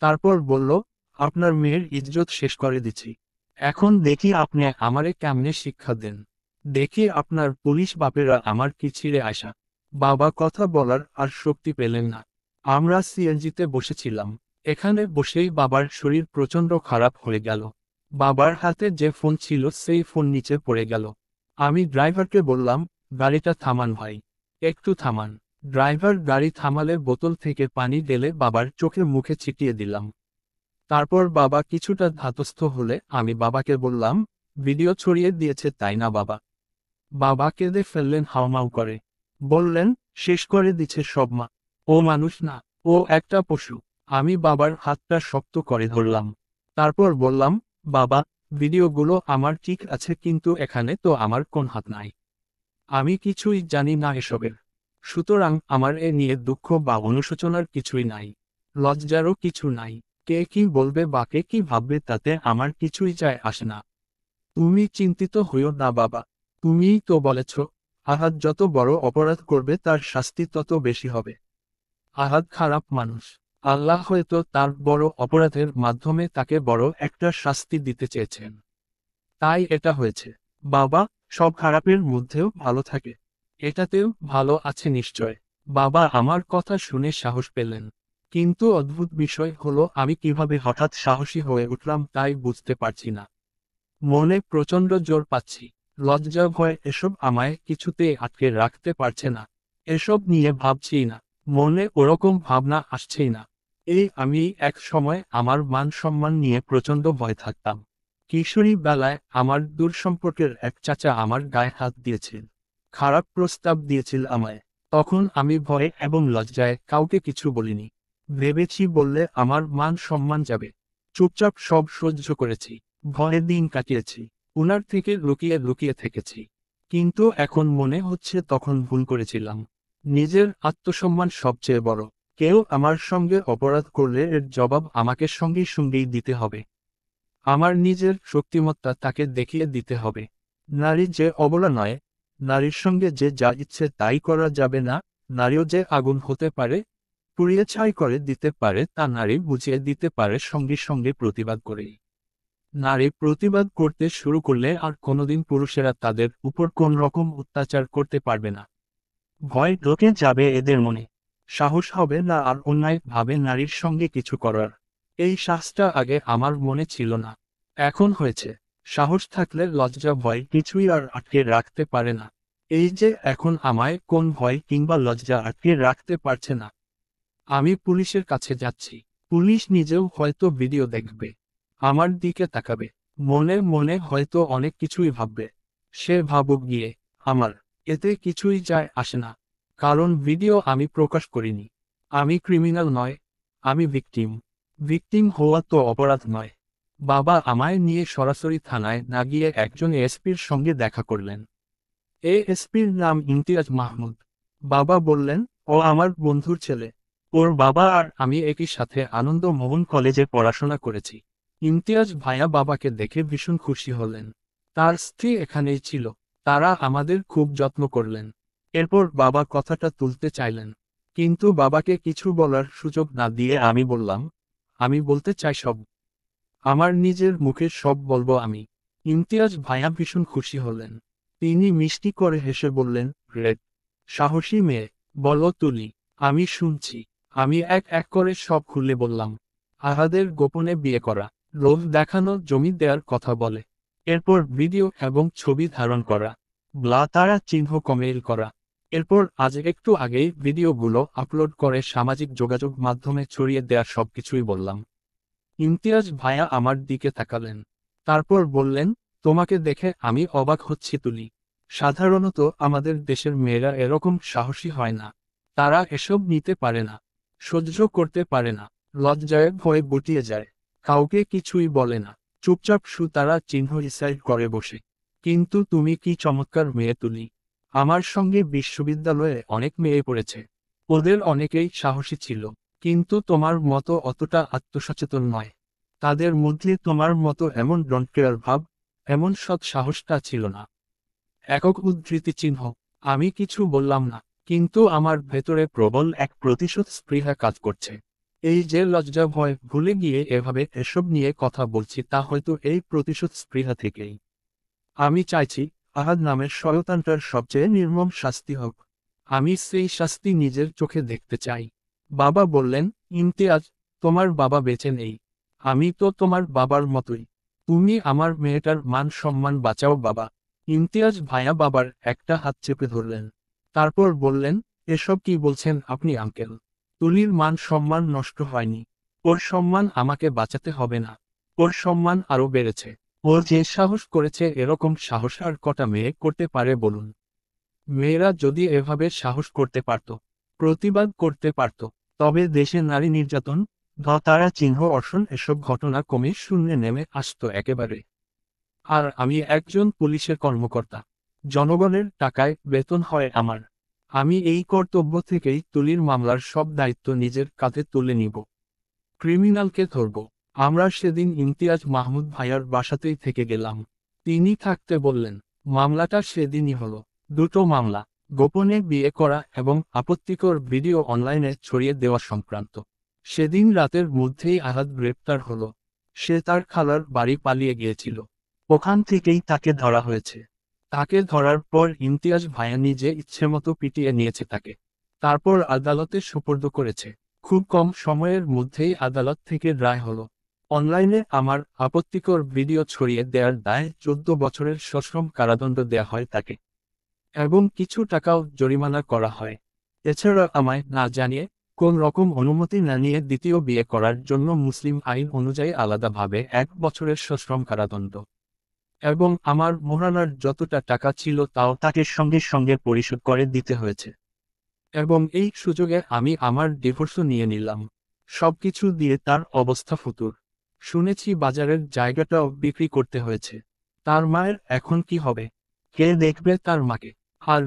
তারপর বলল, আপনার মেয়ের ইজ্জত শেষ করে দিছি। এখন দেখি আপনি আমারে কেমনে শিক্ষা দেন। দেখি আপনার পুলিশ বাপেরা আমার কি ছিঁড়ে আসা। বাবা কথা বলার আর শক্তি পেলেন না। আমরা সিএনজিতে বসেছিলাম। এখানে বসেই বাবার শরীর প্রচণ্ড খারাপ হয়ে গেল। বাবার হাতে যে ফোন ছিল সেই ফোন নিচে পড়ে গেল। আমি ড্রাইভারকে বললাম, গাড়িটা থামান ভাই, একটু থামান। ড্রাইভার গাড়ি থামালে বোতল থেকে পানি ঢেলে বাবার চোখে মুখে ছিটিয়ে দিলাম। তারপর বাবা কিছুটা ধাতস্থ হলে আমি বাবাকে বললাম, ভিডিও ছড়িয়ে দিয়েছে তাই না বাবা? বাবা কেঁদে ফেললেন হাউমাউ করে। বললেন, শেষ করে দিচ্ছে সব মা। ও মানুষ না, ও একটা পশু। আমি বাবার হাতটা শক্ত করে ধরলাম। তারপর বললাম, বাবা, ভিডিওগুলো আমার ঠিক আছে, কিন্তু এখানে তো আমার কোন হাত নাই। আমি কিছুই জানি না এসবের। সুতরাং আমার এ নিয়ে দুঃখ বা অনুশোচনার কিছুই নাই, লজ্জারও কিছু নাই। কে কি বলবে বা কে কি ভাববে তাতে আমার কিছুই যায় আসে না। তুমি চিন্তিত হইও না বাবা, তুমিই তো বলেছ, আহাদ যত বড় অপরাধ করবে তার শাস্তি তত বেশি হবে। আহাদ খারাপ মানুষ। আল্লাহ হয়তো তার বড় অপরাধের মাধ্যমে তাকে বড় একটা শাস্তি দিতে চেয়েছেন, তাই এটা হয়েছে। বাবা, সব খারাপের মধ্যেও ভালো থাকে, এটাতেও ভালো আছে নিশ্চয়। বাবা আমার কথা শুনে সাহস পেলেন। কিন্তু অদ্ভুত বিষয় হলো আমি কিভাবে হঠাৎ সাহসী হয়ে উঠলাম তাই বুঝতে পারছি না। মনে প্রচণ্ড জোর পাচ্ছি। লজ্জা ভয় এসব আমায় কিছুতেই আটকে রাখতে পারছে না। এসব নিয়ে ভাবছি না, মনে ওরকম ভাবনা আসছেই না। আমি এক সময় আমার মান সম্মান নিয়ে প্রচণ্ড ভয় থাকতাম। কিশোরী বেলায় আমার দূর সম্পর্কের এক চাচা আমার গায়ে হাত দিয়েছিল, খারাপ প্রস্তাব দিয়েছিল আমায়। তখন আমি ভয়ে এবং লজ্জায় কাউকে কিছু বলিনি। ভেবেছি বললে আমার মান সম্মান যাবে। চুপচাপ সব সহ্য করেছি, ভয়ে দিন কাটিয়েছি, উনার থেকে লুকিয়ে লুকিয়ে থেকেছি। কিন্তু এখন মনে হচ্ছে তখন ভুল করেছিলাম। নিজের আত্মসম্মান সবচেয়ে বড়। কেউ আমার সঙ্গে অপরাধ করলে এর জবাব আমাকে সঙ্গে সঙ্গেই দিতে হবে। আমার নিজের শক্তিমত্তা তাকে দেখিয়ে দিতে হবে। নারী যে অবলা নয়, নারীর সঙ্গে যে যা ইচ্ছে তাই করা যাবে না, নারীও যে আগুন হতে পারে, পুড়িয়ে ছাই করে দিতে পারে তা নারী বুঝিয়ে দিতে পারে সঙ্গে সঙ্গে প্রতিবাদ করেই। নারী প্রতিবাদ করতে শুরু করলে আর কোনোদিন পুরুষেরা তাদের উপর কোন রকম অত্যাচার করতে পারবে না। ভয় ঢোকে যাবে এদের মনে, সাহস হবে না আর অন্যায়ভাবে নারীর সঙ্গে কিছু করার। এই শ্বাসটা আগে আমার মনে ছিল না, এখন হয়েছে। সাহস থাকলে লজ্জা ভয় কিছুই আর আটকে রাখতে পারে না। এই যে এখন আমায় কোন ভয় কিংবা লজ্জা আটকে রাখতে পারছে না। আমি পুলিশের কাছে যাচ্ছি, পুলিশ নিজেও হয়তো ভিডিও দেখবে, আমার দিকে তাকাবে, মনে মনে হয়তো অনেক কিছুই ভাববে। সে ভাবুক গিয়ে, আমার এতে কিছুই যায় আসে না, কারণ ভিডিও আমি প্রকাশ করিনি। আমি ক্রিমিনাল নয়, আমি ভিকটিম। ভিকটিম হওয়া তো অপরাধ নয়। বাবা আমায় নিয়ে সরাসরি থানায় না গিয়ে একজন এসপির সঙ্গে দেখা করলেন। এএসপির নাম ইমতিয়াজ মাহমুদ। বাবা বললেন, ও আমার বন্ধুর ছেলে। ওর বাবা আর আমি একই সাথে আনন্দ মোহন কলেজে পড়াশোনা করেছি। ইমতিয়াজ ভাইয়া বাবাকে দেখে ভীষণ খুশি হলেন। তার স্ত্রী এখানেই ছিল, তারা আমাদের খুব যত্ন করলেন। এরপর বাবা কথাটা তুলতে চাইলেন, কিন্তু বাবাকে কিছু বলার সুযোগ না দিয়ে আমি বললাম, আমি বলতে চাই সব, আমার নিজের মুখে সব বলবো আমি। ইমতিয়াজ ভাইয়া ভীষণ খুশি হলেন। তিনি মিষ্টি করে হেসে বললেন, গ্রেট, সাহসী মেয়ে, বলো তুলি, আমি শুনছি। আমি এক এক করে সব খুলে বললাম। আহাদের গোপনে বিয়ে করা, লোভ দেখানো, জমি দেওয়ার কথা বলে, এরপর ভিডিও এবং ছবি ধারণ করা, তারা চিহ্ন কমেল করা, এরপর আজ একটু আগেই ভিডিওগুলো আপলোড করে সামাজিক যোগাযোগ মাধ্যমে ছড়িয়ে দেয়া সবকিছুই বললাম। ইমতিয়াজ ভাইয়া আমার দিকে তাকালেন, তারপর বললেন, তোমাকে দেখে আমি অবাক হচ্ছি তুলি। সাধারণত আমাদের দেশের মেয়েরা এরকম সাহসী হয় না। তারা এসব নিতে পারে না, সহ্য করতে পারে না, লজ্জায় ভয়ে গুটিয়ে যায়, কাউকে কিছুই বলে না, চুপচাপ তারা চিহ্ন ডিসাইড করে বসে। কিন্তু তুমি কি চমৎকার মেয়ে তুলি। আমার সঙ্গে বিশ্ববিদ্যালয়ে অনেক মেয়ে পড়েছে, ওদের অনেকেই সাহসী ছিল, কিন্তু তোমার মতো অতটা আত্মসচেতন নয়। তাদের মধ্যে তোমার মতো এমন ডোন্ট কেয়ার ভাব, এমন সৎ সাহসটা ছিল না। একক উদ্ধৃতি চিহ্ন। আমি কিছু বললাম না, কিন্তু আমার ভেতরে প্রবল এক প্রতিশোধ স্পৃহা কাজ করছে। এই যে লজ্জা ভয় ভুলে গিয়ে এভাবে এসব নিয়ে কথা বলছি, তা হয়তো এই প্রতিশোধ স্পৃহা থেকেই। আমি চাইছি আহাদ নামের শয়তানটার সবচেয়ে নির্মম শাস্তি হোক। আমি সেই শাস্তি নিজের চোখে দেখতে চাই। বাবা বললেন, ইমতিয়াজ, তোমার বাবা বেঁচে নেই। আমি তো তোমার বাবার মতোই। তুমি আমার মেয়েটার মান সম্মান বাঁচাও বাবা। ইমতিয়াজ ভাইয়া বাবার একটা হাত চেপে ধরলেন, তারপর বললেন, এসব কি বলছেন আপনি আঙ্কেল? তুলির মান সম্মান নষ্ট হয়নি, ওর সম্মান আমাকে বাঁচাতে হবে না, ওর সম্মান আরও বেড়েছে। ও যে সাহস করেছে, এরকম সাহস আর কটা মেয়ে করতে পারে বলুন? মেয়েরা যদি এভাবে সাহস করতে পারত, প্রতিবাদ করতে পারত, তবে দেশে নারী নির্যাতন, তারা চিহ্ন অর্ষণ, এসব ঘটনা কমে শূন্যে নেমে আসতো একেবারে। আর আমি একজন পুলিশের কর্মকর্তা, জনগণের টাকায় বেতন হয় আমার। আমি এই কর্তব্য থেকেই তুলির মামলার সব দায়িত্ব নিজের কাঁধে তুলে নিব, ক্রিমিনালকে ধরব। আমরা সেদিন ইমতিয়াজ মাহমুদ ভাইয়ার বাসাতেই থেকে গেলাম। তিনি থাকতে বললেন। মামলাটা সেদিনই হলো, দুটো মামলা, গোপনে বিয়ে করা এবং আপত্তিকর ভিডিও অনলাইনে ছড়িয়ে দেওয়া সংক্রান্ত। সেদিন রাতের মধ্যেই আহাদ গ্রেপ্তার হলো। সে তার খালার বাড়ি পালিয়ে গিয়েছিল, ওখান থেকেই তাকে ধরা হয়েছে। তাকে ধরার পর ইমতিয়াজ ভাইয়া নিজে ইচ্ছেমতো পিটিয়ে নিয়েছে তাকে, তারপর আদালতে সোপর্দ করেছে। খুব কম সময়ের মধ্যেই আদালত থেকে রায় হলো। অনলাইনে আমার আপত্তিকর ভিডিও ছড়িয়ে দেওয়ার দায়ে 14 বছরের সশ্রম কারাদণ্ড দেয়া হয় তাকে, এবং কিছু টাকাও জরিমানা করা হয়। এছাড়া আমায় না জানিয়ে, কোন রকম অনুমতি না নিয়ে দ্বিতীয় বিয়ে করার জন্য মুসলিম আইন অনুযায়ী আলাদাভাবে 1 বছরের সশ্রম কারাদণ্ড। এবং আমার মোহরানার যতটা টাকা ছিল তাও তাকে সঙ্গে সঙ্গে পরিশোধ করে দিতে হয়েছে। এবং এই সুযোগে আমি আমার ডিভোর্সও নিয়ে নিলাম। সবকিছু দিয়ে তার অবস্থা ফুতুর। শুনেছি বাজারের জায়গাটাও বিক্রি করতে হয়েছে। তার মায়ের এখন কি হবে? কে দেখবে তার মাকে? আর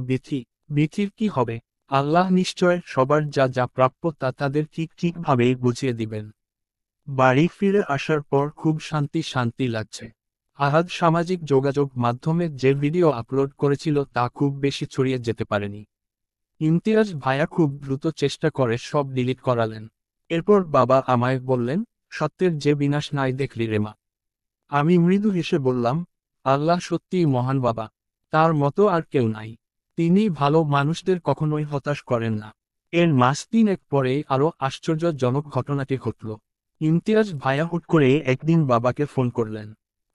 বিথির কি হবে? আল্লাহ নিশ্চয় সবার যা যা প্রাপ্য তা তাদের ঠিক ঠিকভাবেই বুঝিয়ে দিবেন। বাড়ি ফিরে আসার পর খুব শান্তি শান্তি লাগছে। আহাদ সামাজিক যোগাযোগ মাধ্যমে যে ভিডিও আপলোড করেছিল তা খুব বেশি ছড়িয়ে যেতে পারেনি। ইমতিয়াজ ভাইয়া খুব দ্রুত চেষ্টা করে সব ডিলিট করালেন। এরপর বাবা আমায় বললেন, সত্যের যে বিনাশ নাই দেখলি রে মা। আমি মৃদু হেসে বললাম, আল্লাহ সত্যিই মহান বাবা, তার মতো আর কেউ নাই। তিনি ভালো মানুষদের কখনোই হতাশ করেন না। এর মাস তিনেক পরেই আরও আশ্চর্যজনক ঘটনাটি ঘটল। ইমতিয়াজ ভাইয়া হুট করে একদিন বাবাকে ফোন করলেন।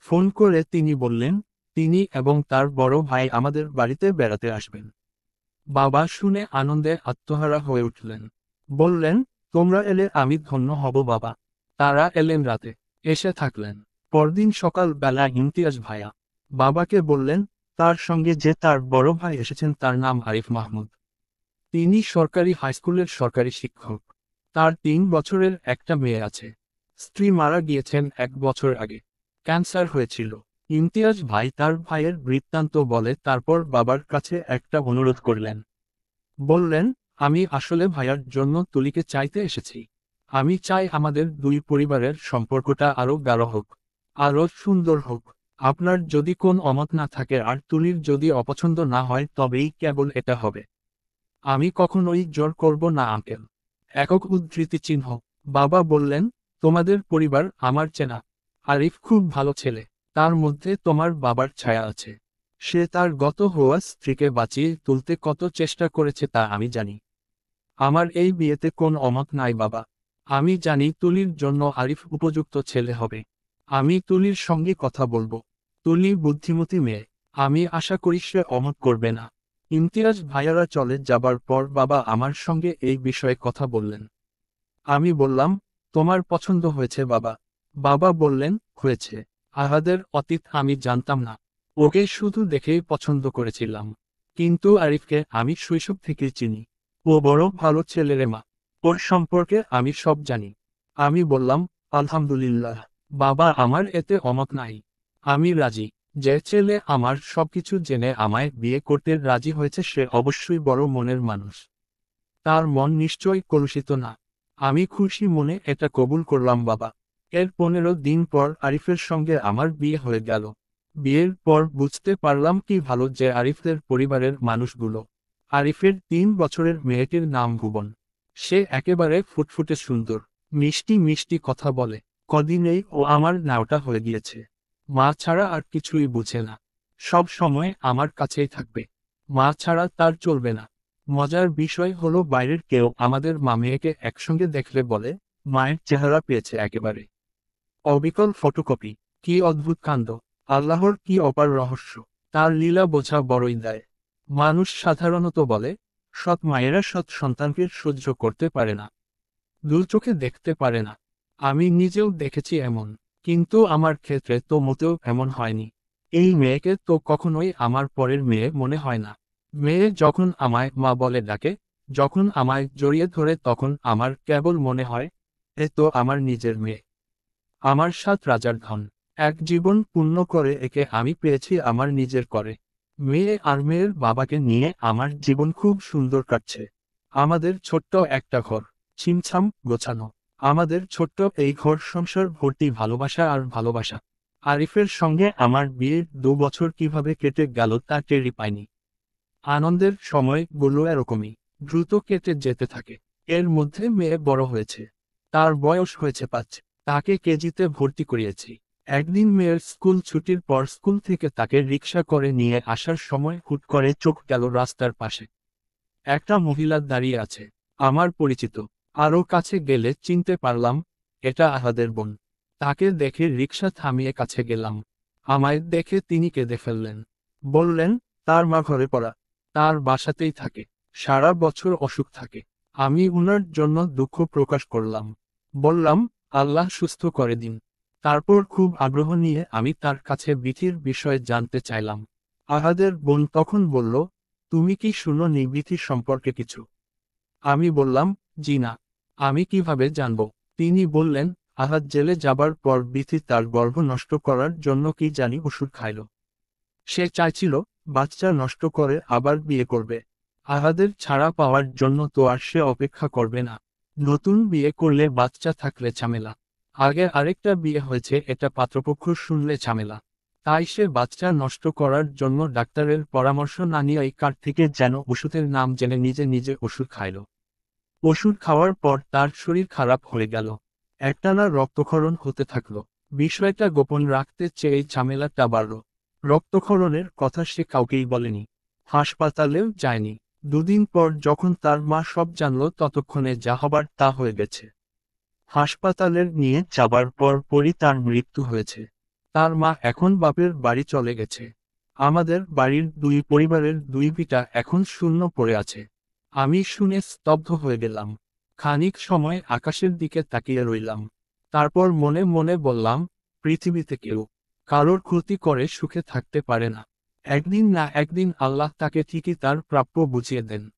ফোন করে তিনি বললেন, তিনি এবং তার বড় ভাই আমাদের বাড়িতে বেড়াতে আসবেন। বাবা শুনে আনন্দে আত্মহারা হয়ে উঠলেন। বললেন, তোমরা এলে আমি ধন্য হব বাবা। তারা এলেন রাতে, এসে থাকলেন। পরদিন সকাল বেলা ইমতিয়াজ ভাইয়া বাবাকে বললেন, তার সঙ্গে যে তার বড় ভাই এসেছেন তার নাম আরিফ মাহমুদ। তিনি সরকারি হাইস্কুলের সরকারি শিক্ষক। তার 3 বছরের একটা মেয়ে আছে। স্ত্রী মারা গিয়েছেন 1 বছর আগে। ক্যান্সার হয়েছিল। ইমতিয়াজ ভাই তার ভাইয়ের বৃত্তান্ত বলে তারপর বাবার কাছে একটা অনুরোধ করলেন। বললেন, আমি আসলে ভাইয়ার জন্য তুলিকে চাইতে এসেছি। আমি চাই আমাদের দুই পরিবারের সম্পর্কটা আরও গাঢ় হোক, আরও সুন্দর হোক। আপনার যদি কোন অমত না থাকে আর তুলির যদি অপছন্দ না হয় তবেই কেবল এটা হবে। আমি কখনোই জোর করব না আঙ্কেল। একক উদ্ধৃতি চিহ্ন। বাবা বললেন, তোমাদের পরিবার আমার চেনা। আরিফ খুব ভালো ছেলে। তার মধ্যে তোমার বাবার ছায়া আছে। সে তার গত হওয়া স্ত্রীকে বাঁচিয়ে তুলতে কত চেষ্টা করেছে তা আমি জানি। আমার এই বিয়েতে কোন অমত নাই বাবা। আমি জানি তুলির জন্য আরিফ উপযুক্ত ছেলে হবে। আমি তুলির সঙ্গে কথা বলবো। তুলি বুদ্ধিমতী মেয়ে। আমি আশা করি সে অমত করবে না। ইমতিয়াজ ভাইয়ারা চলে যাবার পর বাবা আমার সঙ্গে এই বিষয়ে কথা বললেন। আমি বললাম, তোমার পছন্দ হয়েছে বাবা? বাবা বললেন, হয়েছে। আহাদের অতীত আমি জানতাম না। ওকে শুধু দেখেই পছন্দ করেছিলাম। কিন্তু আরিফকে আমি শৈশব থেকেই চিনি। ও বড় ভালো ছেলেরে মা। ওর সম্পর্কে আমি সব জানি। আমি বললাম, আলহামদুলিল্লাহ। বাবা আমার এতে অমত নাই। আমি রাজি। যে ছেলে আমার সবকিছু জেনে আমায় বিয়ে করতে রাজি হয়েছে সে অবশ্যই বড় মনের মানুষ। তার মন নিশ্চয়ই কলুষিত না। আমি খুশি মনে এটা কবুল করলাম বাবা। এর 15 দিন পর আরিফের সঙ্গে আমার বিয়ে হয়ে গেল। বিয়ের পর বুঝতে পারলাম কি ভালো যে আরিফের পরিবারের মানুষগুলো। আরিফের 3 বছরের মেয়েটির নাম ভুবন। সে একেবারে ফুটফুটে সুন্দর, মিষ্টি মিষ্টি কথা বলে। কদিনেই ও আমার নাওটা হয়ে গিয়েছে। মা ছাড়া আর কিছুই বুঝে না। সব সময় আমার কাছেই থাকবে। মা ছাড়া তার চলবে না। মজার বিষয় হলো বাইরের কেউ আমাদের মা মেয়েকে একসঙ্গে দেখলে বলে, মায়ের চেহারা পেয়েছে একেবারে। অবিকল ফটোকপি। কি অদ্ভুত কাণ্ড! আল্লাহর কি অপার রহস্য! তার লীলা বোঝা বড়ই দায়। মানুষ সাধারণত বলে, সৎ মায়েরা সৎ সন্তানকে সহ্য করতে পারে না, দুচোখে দেখতে পারে না। আমি নিজেও দেখেছি এমন। কিন্তু আমার ক্ষেত্রে তো মোটেও এমন হয়নি। এই মেয়েকে তো কখনোই আমার পরের মেয়ে মনে হয় না। মেয়ে যখন আমায় মা বলে ডাকে, যখন আমায় জড়িয়ে ধরে তখন আমার কেবল মনে হয়, এ তো আমার নিজের মেয়ে। আমার 7 রাজার ধন। এক জীবন পূর্ণ করে একে আমি পেয়েছি আমার নিজের করে। মেয়ে আর মেয়ের বাবাকে নিয়ে আমার জীবন খুব সুন্দর কাটছে। আমাদের ছোট্ট একটা ঘর, ছিমছাম গোছানো। আমাদের ছোট্ট এই ঘর সংসার ভর্তি ভালোবাসা আর ভালোবাসা। আরিফের সঙ্গে আমার বিয়ের 2 বছর কিভাবে কেটে গেল তা টেরই পাইনি। আনন্দের সময়গুলো এরকমই দ্রুত কেটে যেতে থাকে। এর মধ্যে মেয়ে বড় হয়েছে। তার বয়স হয়েছে 5। তাকে কেজিতে ভর্তি করিয়েছি। একদিন মেয়ের স্কুল ছুটির পর স্কুল থেকে তাকে রিকশা করে নিয়ে আসার সময় হুট করে চোখ গেল রাস্তার পাশে। একটা মহিলা দাঁড়িয়ে আছে। আমার পরিচিত। আরও কাছে গেলে চিনতে পারলাম, এটা আহাদের বোন। তাকে দেখে রিকশা থামিয়ে কাছে গেলাম। আমায় দেখে তিনি কেঁদে ফেললেন। বললেন, তার মা ঘরে পড়া। তার বাসাতেই থাকে। সারা বছর অসুখ থাকে। আমি উনার জন্য দুঃখ প্রকাশ করলাম। বললাম, আল্লাহ সুস্থ করে দিন। তারপর খুব আগ্রহ নিয়ে আমি তার কাছে বিথির বিষয়ে জানতে চাইলাম। আহাদের বোন তখন বলল, তুমি কি শুনোনি বিথির সম্পর্কে কিছু? আমি বললাম, জি না। আমি কিভাবে জানব? তিনি বললেন, আহাদ জেলে যাবার পর বিথি তার গর্ভ নষ্ট করার জন্য কি জানি ওষুধ খাইল। সে চাইছিল, বাচ্চা নষ্ট করে আবার বিয়ে করবে। আহাদের ছাড়া পাওয়ার জন্য তো আর সে অপেক্ষা করবে না। নতুন বিয়ে করলে বাচ্চা থাকলে ঝামেলা। আগে আরেকটা বিয়ে হয়েছে এটা পাত্রপক্ষ শুনলে ঝামেলা। তাই সে বাচ্চা নষ্ট করার জন্য ডাক্তারের পরামর্শ না নিয়েই কার থেকে যেন ওষুধের নাম জেনে নিজে নিজে ওষুধ খাইল। ওষুধ খাওয়ার পর তার শরীর খারাপ হয়ে গেল। একটানা রক্তক্ষরণ হতে থাকলো। বিষয়টা গোপন রাখতে চেয়ে ঝামেলাটা বাড়ল। রক্তক্ষরণের কথা সে কাউকেই বলেনি। হাসপাতালেও যায়নি। দুদিন পর যখন তার মা সব জানল ততক্ষণে যা হবার তা হয়ে গেছে। হাসপাতালের নিয়ে যাবার পর পরই তার মৃত্যু হয়েছে। তার মা এখন বাপের বাড়ি চলে গেছে। আমাদের বাড়ির দুই পরিবারের দুই ভিটা এখন শূন্য পড়ে আছে। আমি শুনে স্তব্ধ হয়ে গেলাম। খানিক সময় আকাশের দিকে তাকিয়ে রইলাম। তারপর মনে মনে বললাম, পৃথিবীতে কেউ কারোর ক্ষতি করে সুখে থাকতে পারে না। একদিন না একদিন আল্লাহ তাকে ঠিকই তার প্রাপ্য বুঝিয়ে দেন।